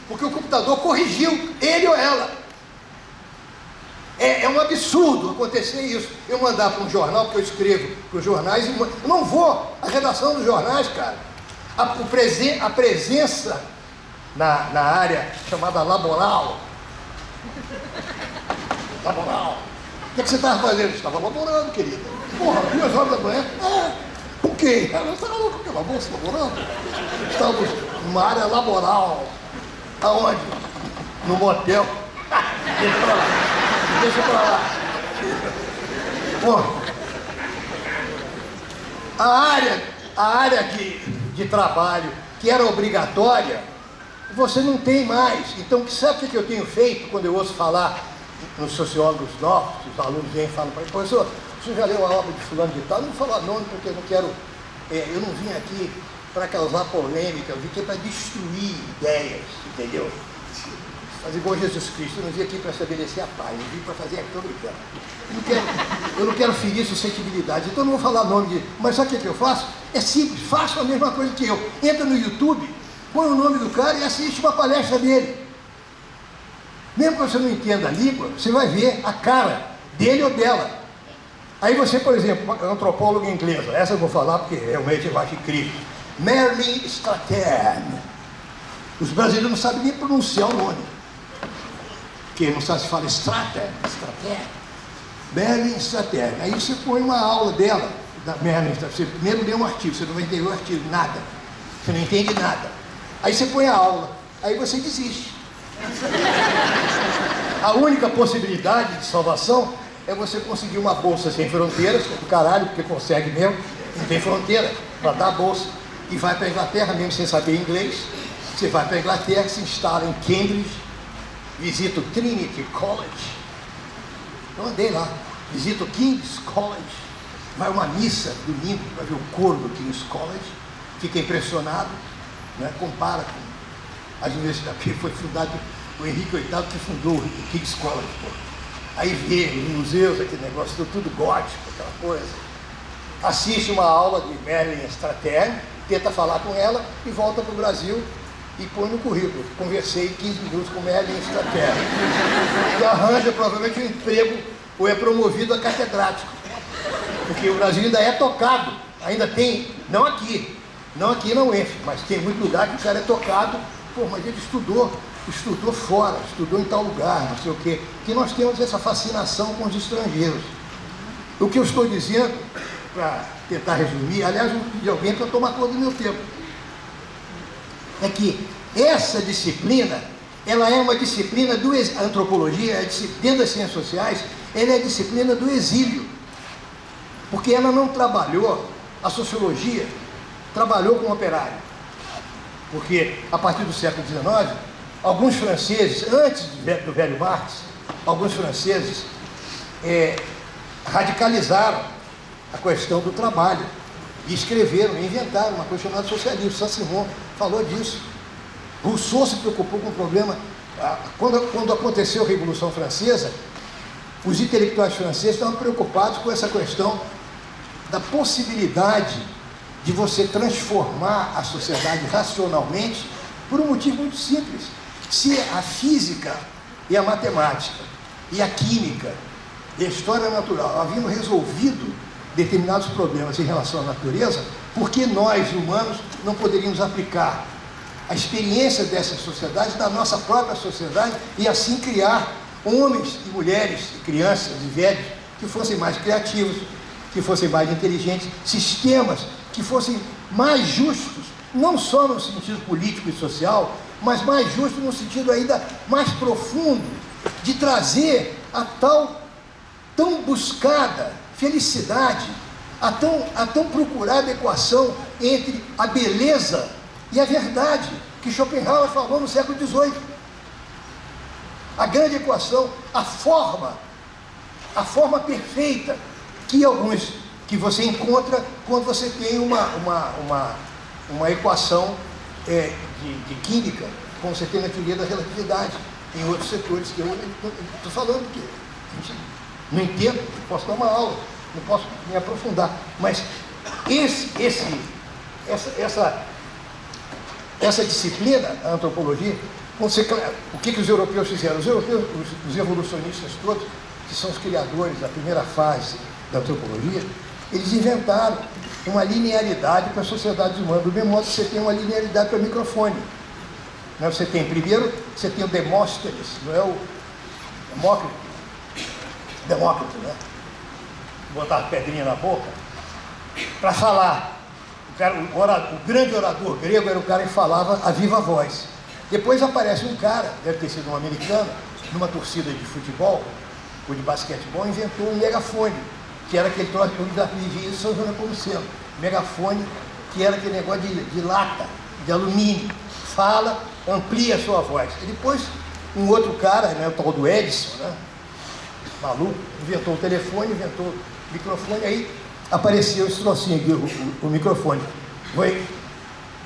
porque o computador corrigiu ele ou ela. É um absurdo acontecer isso. Eu mandar para um jornal, porque eu escrevo para os jornais, eu não vou à redação dos jornais, cara. A presença na área chamada laboral. O que você estava fazendo? Eu estava laborando, querida. Porra, 2 horas da manhã. Por quê? Você estava louco pela bolsa laborando? Estávamos numa área laboral. Aonde? No motel. Deixa pra lá. Bom, a área de trabalho que era obrigatória, você não tem mais. Então, sabe o que eu tenho feito quando eu ouço falar nos sociólogos novos, os alunos vêm e falam para mim, professor, você já leu a obra de fulano de tal? Eu não vou falar nome porque eu não quero, eu não vim aqui para causar polêmica, eu vim aqui para destruir ideias, entendeu? Fazer igual Jesus Cristo, eu não vim aqui para estabelecer a paz, eu vim para fazer aquilo que eu quero. Eu não quero ferir suscetibilidade, então eu não vou falar nome de... Mas sabe o que eu faço? É simples, faço a mesma coisa que eu. Entra no YouTube, põe o nome do cara e assiste uma palestra dele. Mesmo que você não entenda a língua, você vai ver a cara dele ou dela. Aí você, por exemplo, uma antropóloga inglesa, essa eu vou falar porque realmente eu acho incrível. Merlin Strathern. Os brasileiros não sabem nem pronunciar o nome. Porque não sabe se fala Strathern. Merlin Strathern. Aí você põe uma aula dela, da Merlin Strathern. Você primeiro lê um artigo, você não vai entender o artigo, nada. Você não entende nada. Aí você põe a aula, aí você desiste. A única possibilidade de salvação é você conseguir uma bolsa sem fronteiras, que é do caralho, porque consegue mesmo, não tem fronteira, para dar a bolsa, e vai para a Inglaterra, mesmo sem saber inglês. Você vai para a Inglaterra, se instala em Cambridge, visita o Trinity College, eu andei lá, visita o King's College, vai a uma missa domingo para ver o coro do King's College, fica impressionado, né? Compara com as universidades, que foi fundado o Henrique VIII, que fundou o King's College, pô. Aí vê os museus, aquele negócio tudo gótico, aquela coisa. Assiste uma aula de Merlin Strathern, tenta falar com ela e volta para o Brasil e põe no currículo. Conversei 15 minutos com Merlin Strathern. E arranja provavelmente um emprego ou é promovido a catedrático. Porque o Brasil ainda é tocado, ainda tem, não aqui na UENF, mas tem muito lugar que o cara é tocado, pô, mas ele estudou fora, estudou em tal lugar, não sei o quê, que nós temos essa fascinação com os estrangeiros. O que eu estou dizendo para tentar resumir, aliás, eu pedi alguém para tomar todo o meu tempo, é que essa disciplina, ela é uma disciplina a antropologia, dentro das ciências sociais, ela é a disciplina do exílio, porque ela não trabalhou, a sociologia trabalhou com o operário, porque a partir do século XIX, alguns franceses, antes do velho Marx, alguns franceses radicalizaram a questão do trabalho e escreveram, inventaram uma coisa chamada socialismo. Saint-Simon falou disso. Rousseau se preocupou com o problema. Quando aconteceu a Revolução Francesa, os intelectuais franceses estavam preocupados com essa questão da possibilidade de você transformar a sociedade racionalmente por um motivo muito simples. Se a física e a matemática e a química e a história natural haviam resolvido determinados problemas em relação à natureza, por que nós, humanos, não poderíamos aplicar a experiência dessas sociedades na nossa própria sociedade e assim criar homens e mulheres, crianças e velhos que fossem mais criativos, que fossem mais inteligentes, sistemas que fossem mais justos, não só no sentido político e social, mas mais justo no sentido ainda mais profundo de trazer a tão buscada felicidade, a tão procurada equação entre a beleza e a verdade, que Schopenhauer falou no século XVIII. A grande equação, a forma perfeita que você encontra quando você tem uma equação de química, como você tem na teoria da relatividade, em outros setores que eu estou falando que a gente não entendo, posso dar uma aula, não posso me aprofundar, mas essa disciplina, a antropologia, o que os europeus fizeram? Os evolucionistas todos, que são os criadores da primeira fase da antropologia, eles inventaram uma linearidade para as sociedades humanas, do mesmo modo que você tem uma linearidade para o microfone. Né? Você tem o Demóstenes, não é o Demócrito, né? Botar a pedrinha na boca para falar. O grande orador grego era o cara que falava a viva voz. Depois aparece um cara, deve ter sido um americano, numa torcida de futebol ou de basquetebol, inventou um megafone, que era aquele troço que eu já vivi em São João Nepomuceno. Megafone, que era aquele negócio de lata, de alumínio. Fala, amplia a sua voz. E depois, um outro cara, né, o tal do Edison, né, maluco, inventou o telefone, inventou o microfone, aí apareceu esse trocinho aqui, o microfone. Foi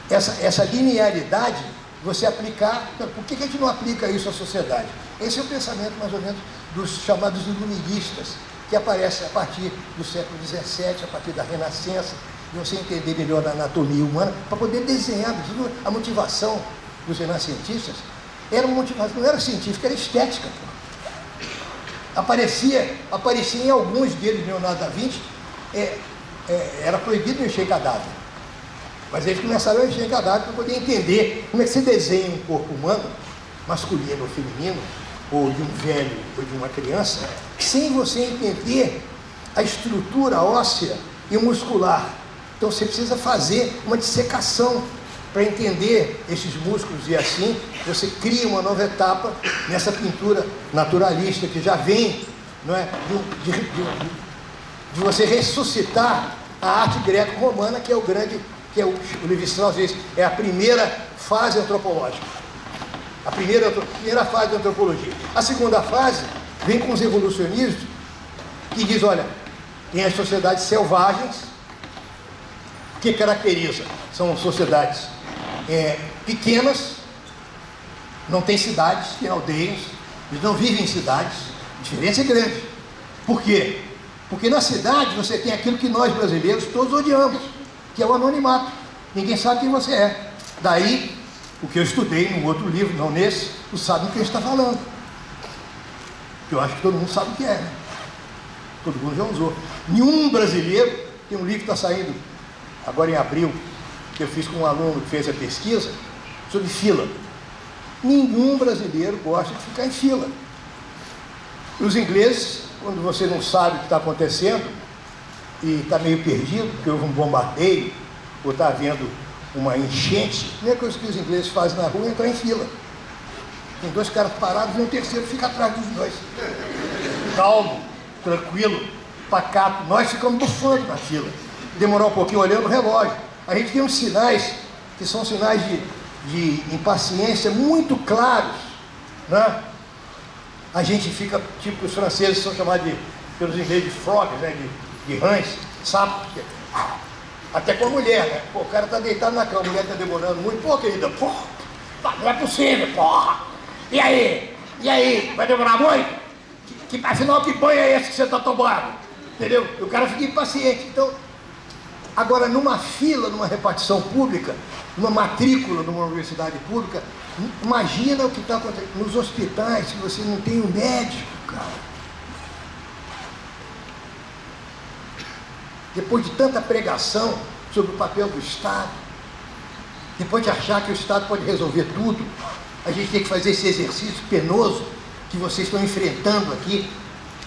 essa linearidade, você aplicar. Por que a gente não aplica isso à sociedade? Esse é o pensamento, mais ou menos, dos chamados iluministas, que aparece a partir do século XVII, a partir da Renascença, de você entender melhor a anatomia humana, para poder desenhar. A motivação dos renascentistas era uma motivação, não era científica, era estética. Aparecia em alguns deles, Leonardo da Vinci, era proibido mexer em cadáver. Mas eles começaram a mexer em cadáver para poder entender como é que se desenha um corpo humano, masculino ou feminino, ou de um velho ou de uma criança, sem você entender a estrutura óssea e muscular. Então você precisa fazer uma dissecação para entender esses músculos, e assim você cria uma nova etapa nessa pintura naturalista que já vem, não é, de você ressuscitar a arte greco-romana, que é o grande, que é o Lévi-Strauss diz, é a primeira fase antropológica, a primeira fase da antropologia. A segunda fase vem com os evolucionistas, que diz, olha, tem as sociedades selvagens, que caracteriza, são sociedades pequenas, não tem cidades, tem aldeias, eles não vivem em cidades, a diferença é grande. Por quê? Porque na cidade você tem aquilo que nós brasileiros todos odiamos, que é o anonimato. Ninguém sabe quem você é. Daí, o que eu estudei num outro livro, não nesse, tu sabe o que a gente está falando. Que eu acho que todo mundo sabe o que é, né? Todo mundo já usou. Nenhum brasileiro, tem um livro que está saindo agora em abril, que eu fiz com um aluno que fez a pesquisa, sobre fila. Nenhum brasileiro gosta de ficar em fila. Os ingleses, quando você não sabe o que está acontecendo, e está meio perdido, porque houve um bombardeio, ou está havendo uma enchente, a primeira coisa que os ingleses fazem na rua é entrar em fila. Tem 2 caras parados e um terceiro fica atrás dos 2. Calmo, tranquilo, pacato. Nós ficamos bufando na fila. Demorou um pouquinho olhando o relógio. A gente tem uns sinais, que são sinais de impaciência muito claros, né? A gente fica, tipo, os franceses são chamados pelos ingleses de frogs, né? De rãs, sapo. Até com a mulher, né? Pô, o cara está deitado na cama, a mulher está demorando muito. Pô, querida, porra, não é possível, porra. E aí, vai demorar muito? Afinal, que banho é esse que você está tomando? Entendeu? E o cara fica impaciente. Então, agora, numa fila, numa repartição pública, numa matrícula, numa universidade pública, imagina o que está acontecendo nos hospitais, se você não tem um médico, cara. Depois de tanta pregação sobre o papel do Estado, depois de achar que o Estado pode resolver tudo, a gente tem que fazer esse exercício penoso que vocês estão enfrentando aqui.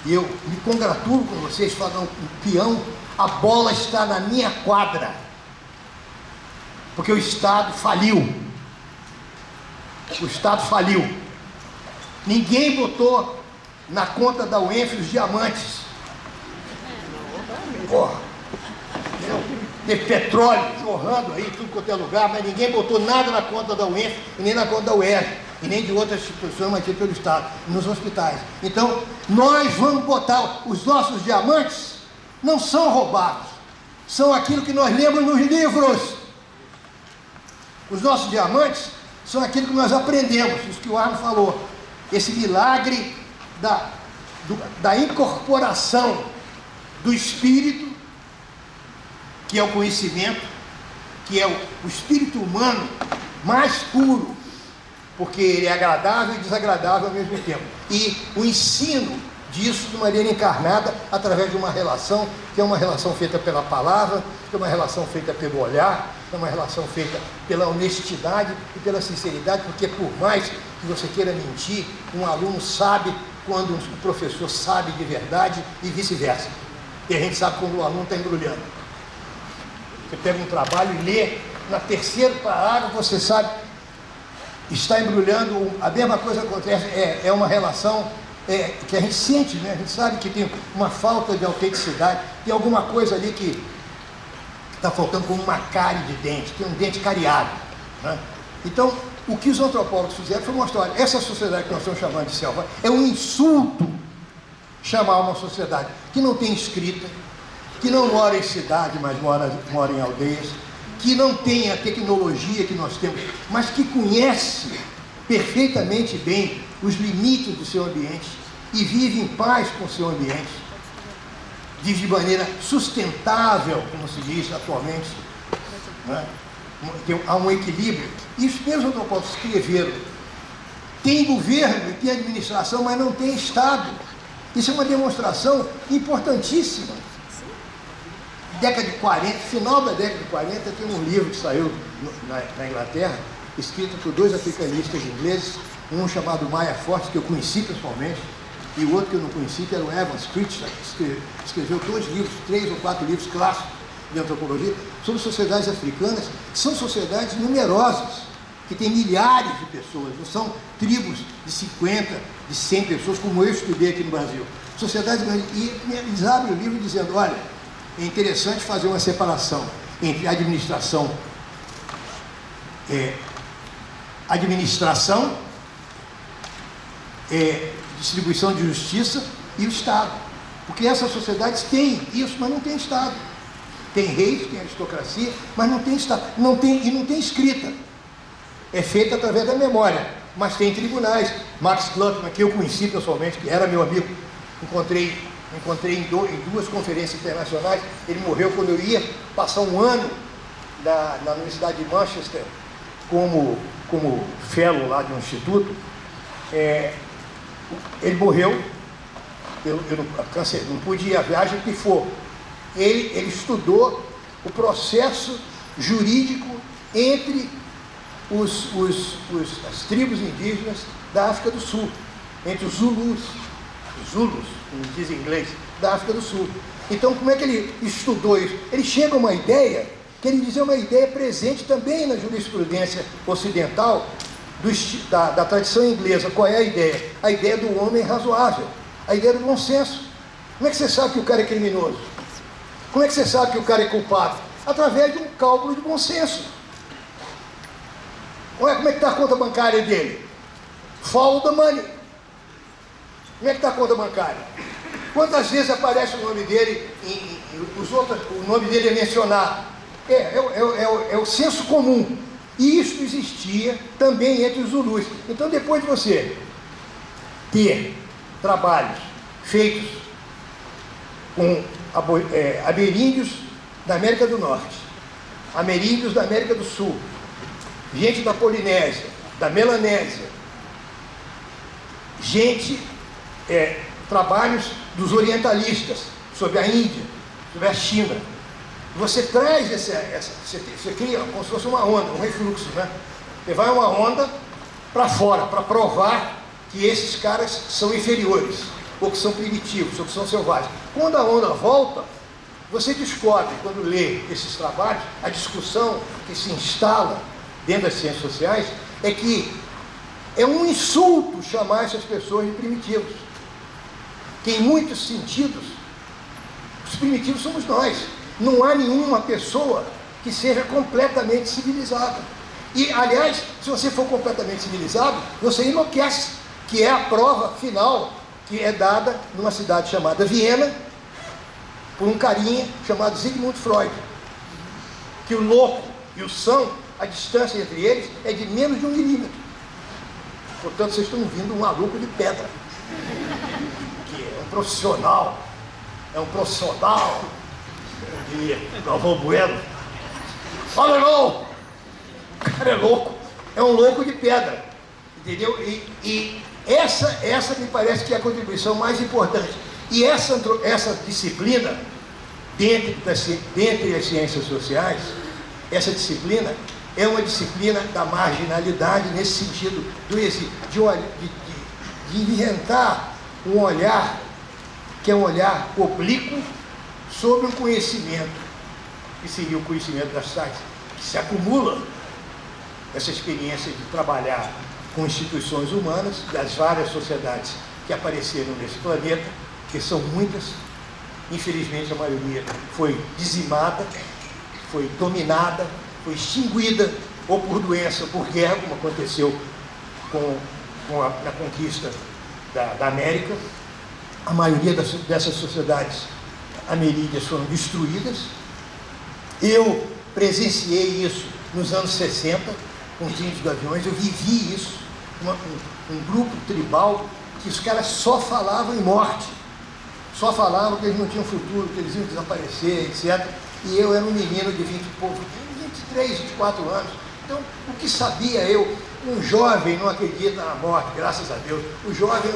E eu me congratulo com vocês, falam, peão, a bola está na minha quadra, porque o Estado faliu. O Estado faliu. Ninguém botou na conta da UENF os diamantes. Porra, tem petróleo jorrando aí, tudo quanto é lugar, mas ninguém botou nada na conta da UENF e nem na conta da UERJ, e nem de outras instituições mantidas pelo Estado, nos hospitais. Então, nós vamos botar os nossos diamantes, não são roubados, são aquilo que nós lemos nos livros. Os nossos diamantes são aquilo que nós aprendemos, isso que o Arno falou, esse milagre da incorporação do Espírito, que é o conhecimento, que é o espírito humano mais puro, porque ele é agradável e desagradável ao mesmo tempo. E o ensino disso de maneira encarnada através de uma relação, que é uma relação feita pela palavra, que é uma relação feita pelo olhar, que é uma relação feita pela honestidade e pela sinceridade, porque por mais que você queira mentir, um aluno sabe quando o professor sabe de verdade e vice-versa. E a gente sabe quando o aluno está embrulhando. Você pega um trabalho e lê, na terceira parágrafo você sabe, está embrulhando, a mesma coisa acontece, é uma relação que a gente sente, né? A gente sabe que tem uma falta de autenticidade, tem alguma coisa ali que está faltando, como uma cárie de dente, tem um dente cariado, né? Então, o que os antropólogos fizeram foi mostrar, olha, essa sociedade que nós estamos chamando de selva, é um insulto chamar uma sociedade que não tem escrita, que não mora em cidade, mas mora em aldeias, que não tem a tecnologia que nós temos, mas que conhece perfeitamente bem os limites do seu ambiente e vive em paz com o seu ambiente, vive de maneira sustentável, como se diz atualmente, né? Há um equilíbrio. E os mesmos antropólogos escreveram, tem governo e tem administração, mas não tem Estado. Isso é uma demonstração importantíssima. Década de 40, final da década de 40, tem um livro que saiu na Inglaterra, escrito por 2 africanistas ingleses, um chamado Maya Forte, que eu conheci pessoalmente, e o outro que eu não conheci, que era o Evans Pritchard, que escreveu 2 livros, 3 ou 4 livros clássicos de antropologia, sobre sociedades africanas, que são sociedades numerosas, que têm milhares de pessoas, não são tribos de 50, de 100 pessoas, como eu estudei aqui no Brasil. Sociedades grandes, e eles abrem o livro dizendo, olha, é interessante fazer uma separação entre administração, distribuição de justiça e o Estado. Porque essas sociedades têm isso, mas não tem Estado. Tem reis, tem aristocracia, mas não tem Estado. Não tem escrita. É feita através da memória, mas tem tribunais. Max Kluckman, que eu conheci pessoalmente, que era meu amigo, encontrei em 2 conferências internacionais. Ele morreu quando eu ia passar um ano na Universidade de Manchester como fellow lá de um instituto. Ele morreu, eu não pude ir à viagem, que for. Ele estudou o processo jurídico entre as tribos indígenas da África do Sul, entre os Zulus, como diz em inglês, da África do Sul. Então, como é que ele estudou isso? Ele chega a uma ideia, que ele diz é uma ideia presente também na jurisprudência ocidental, da tradição inglesa. Qual é a ideia? A ideia do homem razoável, a ideia do bom senso. Como é que você sabe que o cara é criminoso? Como é que você sabe que o cara é culpado? Através de um cálculo de bom senso. Como é que está a conta bancária dele? Follow the money. Como é que está a conta bancária? Quantas vezes aparece o nome dele, o nome dele é mencionado? É o senso comum. E isso existia também entre os Zulus. Então, depois de você ter trabalhos feitos com ameríndios da América do Norte, ameríndios da América do Sul, gente da Polinésia, da Melanésia, trabalhos dos orientalistas sobre a Índia, sobre a China. Você traz você cria como se fosse uma onda, um refluxo, né? Você vai uma onda para fora, para provar que esses caras são inferiores, ou que são primitivos, ou que são selvagens. Quando a onda volta, você descobre, quando lê esses trabalhos, a discussão que se instala dentro das ciências sociais é que é um insulto chamar essas pessoas de primitivos. Que em muitos sentidos, os primitivos somos nós. Não há nenhuma pessoa que seja completamente civilizada. E, aliás, se você for completamente civilizado, você enlouquece, que é a prova final que é dada numa cidade chamada Viena, por um carinha chamado Sigmund Freud. Que o louco e o são, a distância entre eles é de menos de 1 milímetro. Portanto, vocês estão ouvindo um maluco de pedra. Que é um profissional. E Galvão Bueno. Olha não! O cara é louco. É um louco de pedra. Entendeu? E essa me parece que é a contribuição mais importante. E essa disciplina, dentre as ciências sociais, essa disciplina é uma disciplina da marginalidade, nesse sentido de inventar um olhar que é um olhar oblíquo sobre um conhecimento, que seria o conhecimento das tais, que se acumula essa experiência de trabalhar com instituições humanas, das várias sociedades que apareceram nesse planeta, que são muitas. Infelizmente a maioria foi dizimada, foi dominada, foi extinguida, ou por doença, ou por guerra, como aconteceu na conquista da América. A maioria dessas sociedades ameríndias foram destruídas. Eu presenciei isso nos anos 60, com os índios gaviões. Eu vivi isso, um grupo tribal que os caras só falavam em morte, só falavam que eles não tinham futuro, que eles iam desaparecer, etc. E eu era um menino de 23, 24 anos. Então, o que sabia eu? Um jovem não acredita na morte, graças a Deus. O jovem,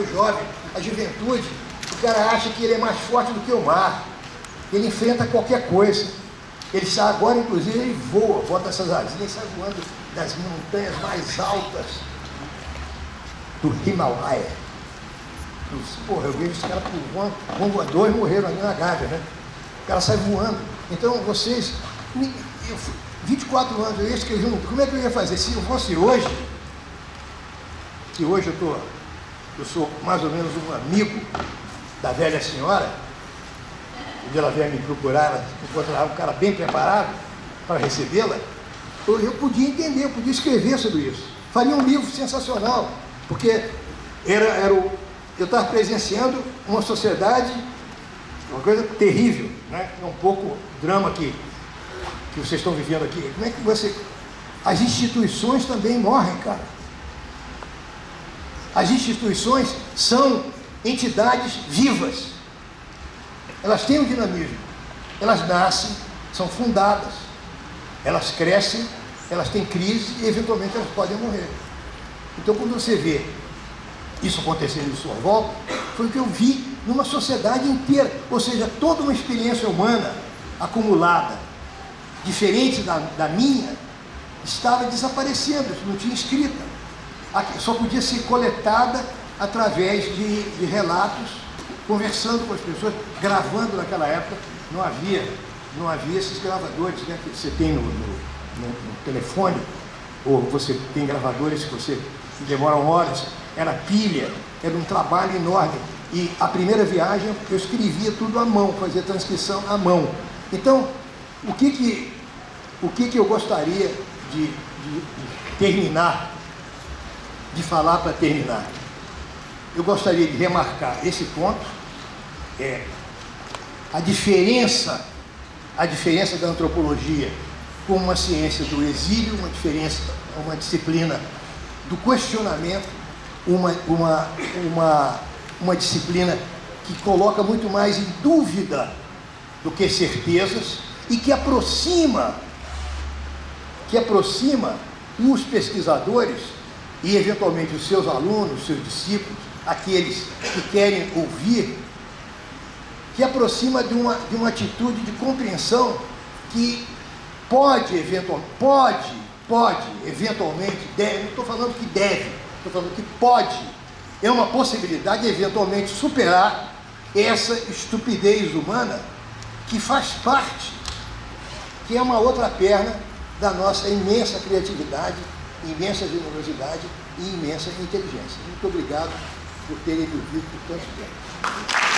a juventude, o cara acha que ele é mais forte do que o mar. Ele enfrenta qualquer coisa. Ele sai agora, inclusive, ele voa, bota essas asinhas e sai voando das montanhas mais altas do Himalaia. Porra, eu vejo esse cara voando, voadores morreram ali na Gávea, né? O cara sai voando. Então, vocês, 24 anos, eu ia escrever como é que eu ia fazer? Se eu fosse hoje, que hoje eu sou mais ou menos um amigo da velha senhora, onde ela veio me procurar, encontrar um cara bem preparado para recebê-la, eu podia entender, eu podia escrever sobre isso. Faria um livro sensacional, porque eu estava presenciando uma sociedade, uma coisa terrível, né? É um pouco drama que vocês estão vivendo aqui. Como é que as instituições também morrem, cara. As instituições são entidades vivas. Elas têm um dinamismo. Elas nascem, são fundadas. Elas crescem, elas têm crise e eventualmente elas podem morrer. Então, quando você vê isso acontecendo em sua volta, foi o que eu vi numa sociedade inteira. Ou seja, toda uma experiência humana acumulada, diferente da minha, estava desaparecendo, não tinha escrita. Só podia ser coletada através de relatos conversando com as pessoas, gravando naquela época, não havia esses gravadores, né, que você tem no telefone, ou você tem gravadores que demoram horas, era pilha, era um trabalho enorme. E a primeira viagem eu escrevia tudo à mão, fazia transcrição à mão. Então, o que eu gostaria de terminar, de falar para terminar? Eu gostaria de remarcar esse ponto, a diferença da antropologia como uma ciência do exílio, uma disciplina do questionamento, uma disciplina que coloca muito mais em dúvida do que certezas e que aproxima os pesquisadores e eventualmente os seus alunos, os seus discípulos, aqueles que querem ouvir, que aproxima de uma atitude de compreensão que pode eventualmente, deve, não estou falando que deve, estou falando que pode, é uma possibilidade de eventualmente superar essa estupidez humana que faz parte, que é uma outra perna da nossa imensa criatividade, imensa generosidade e imensa inteligência. Muito obrigado por terem me ouvido por tanto tempo.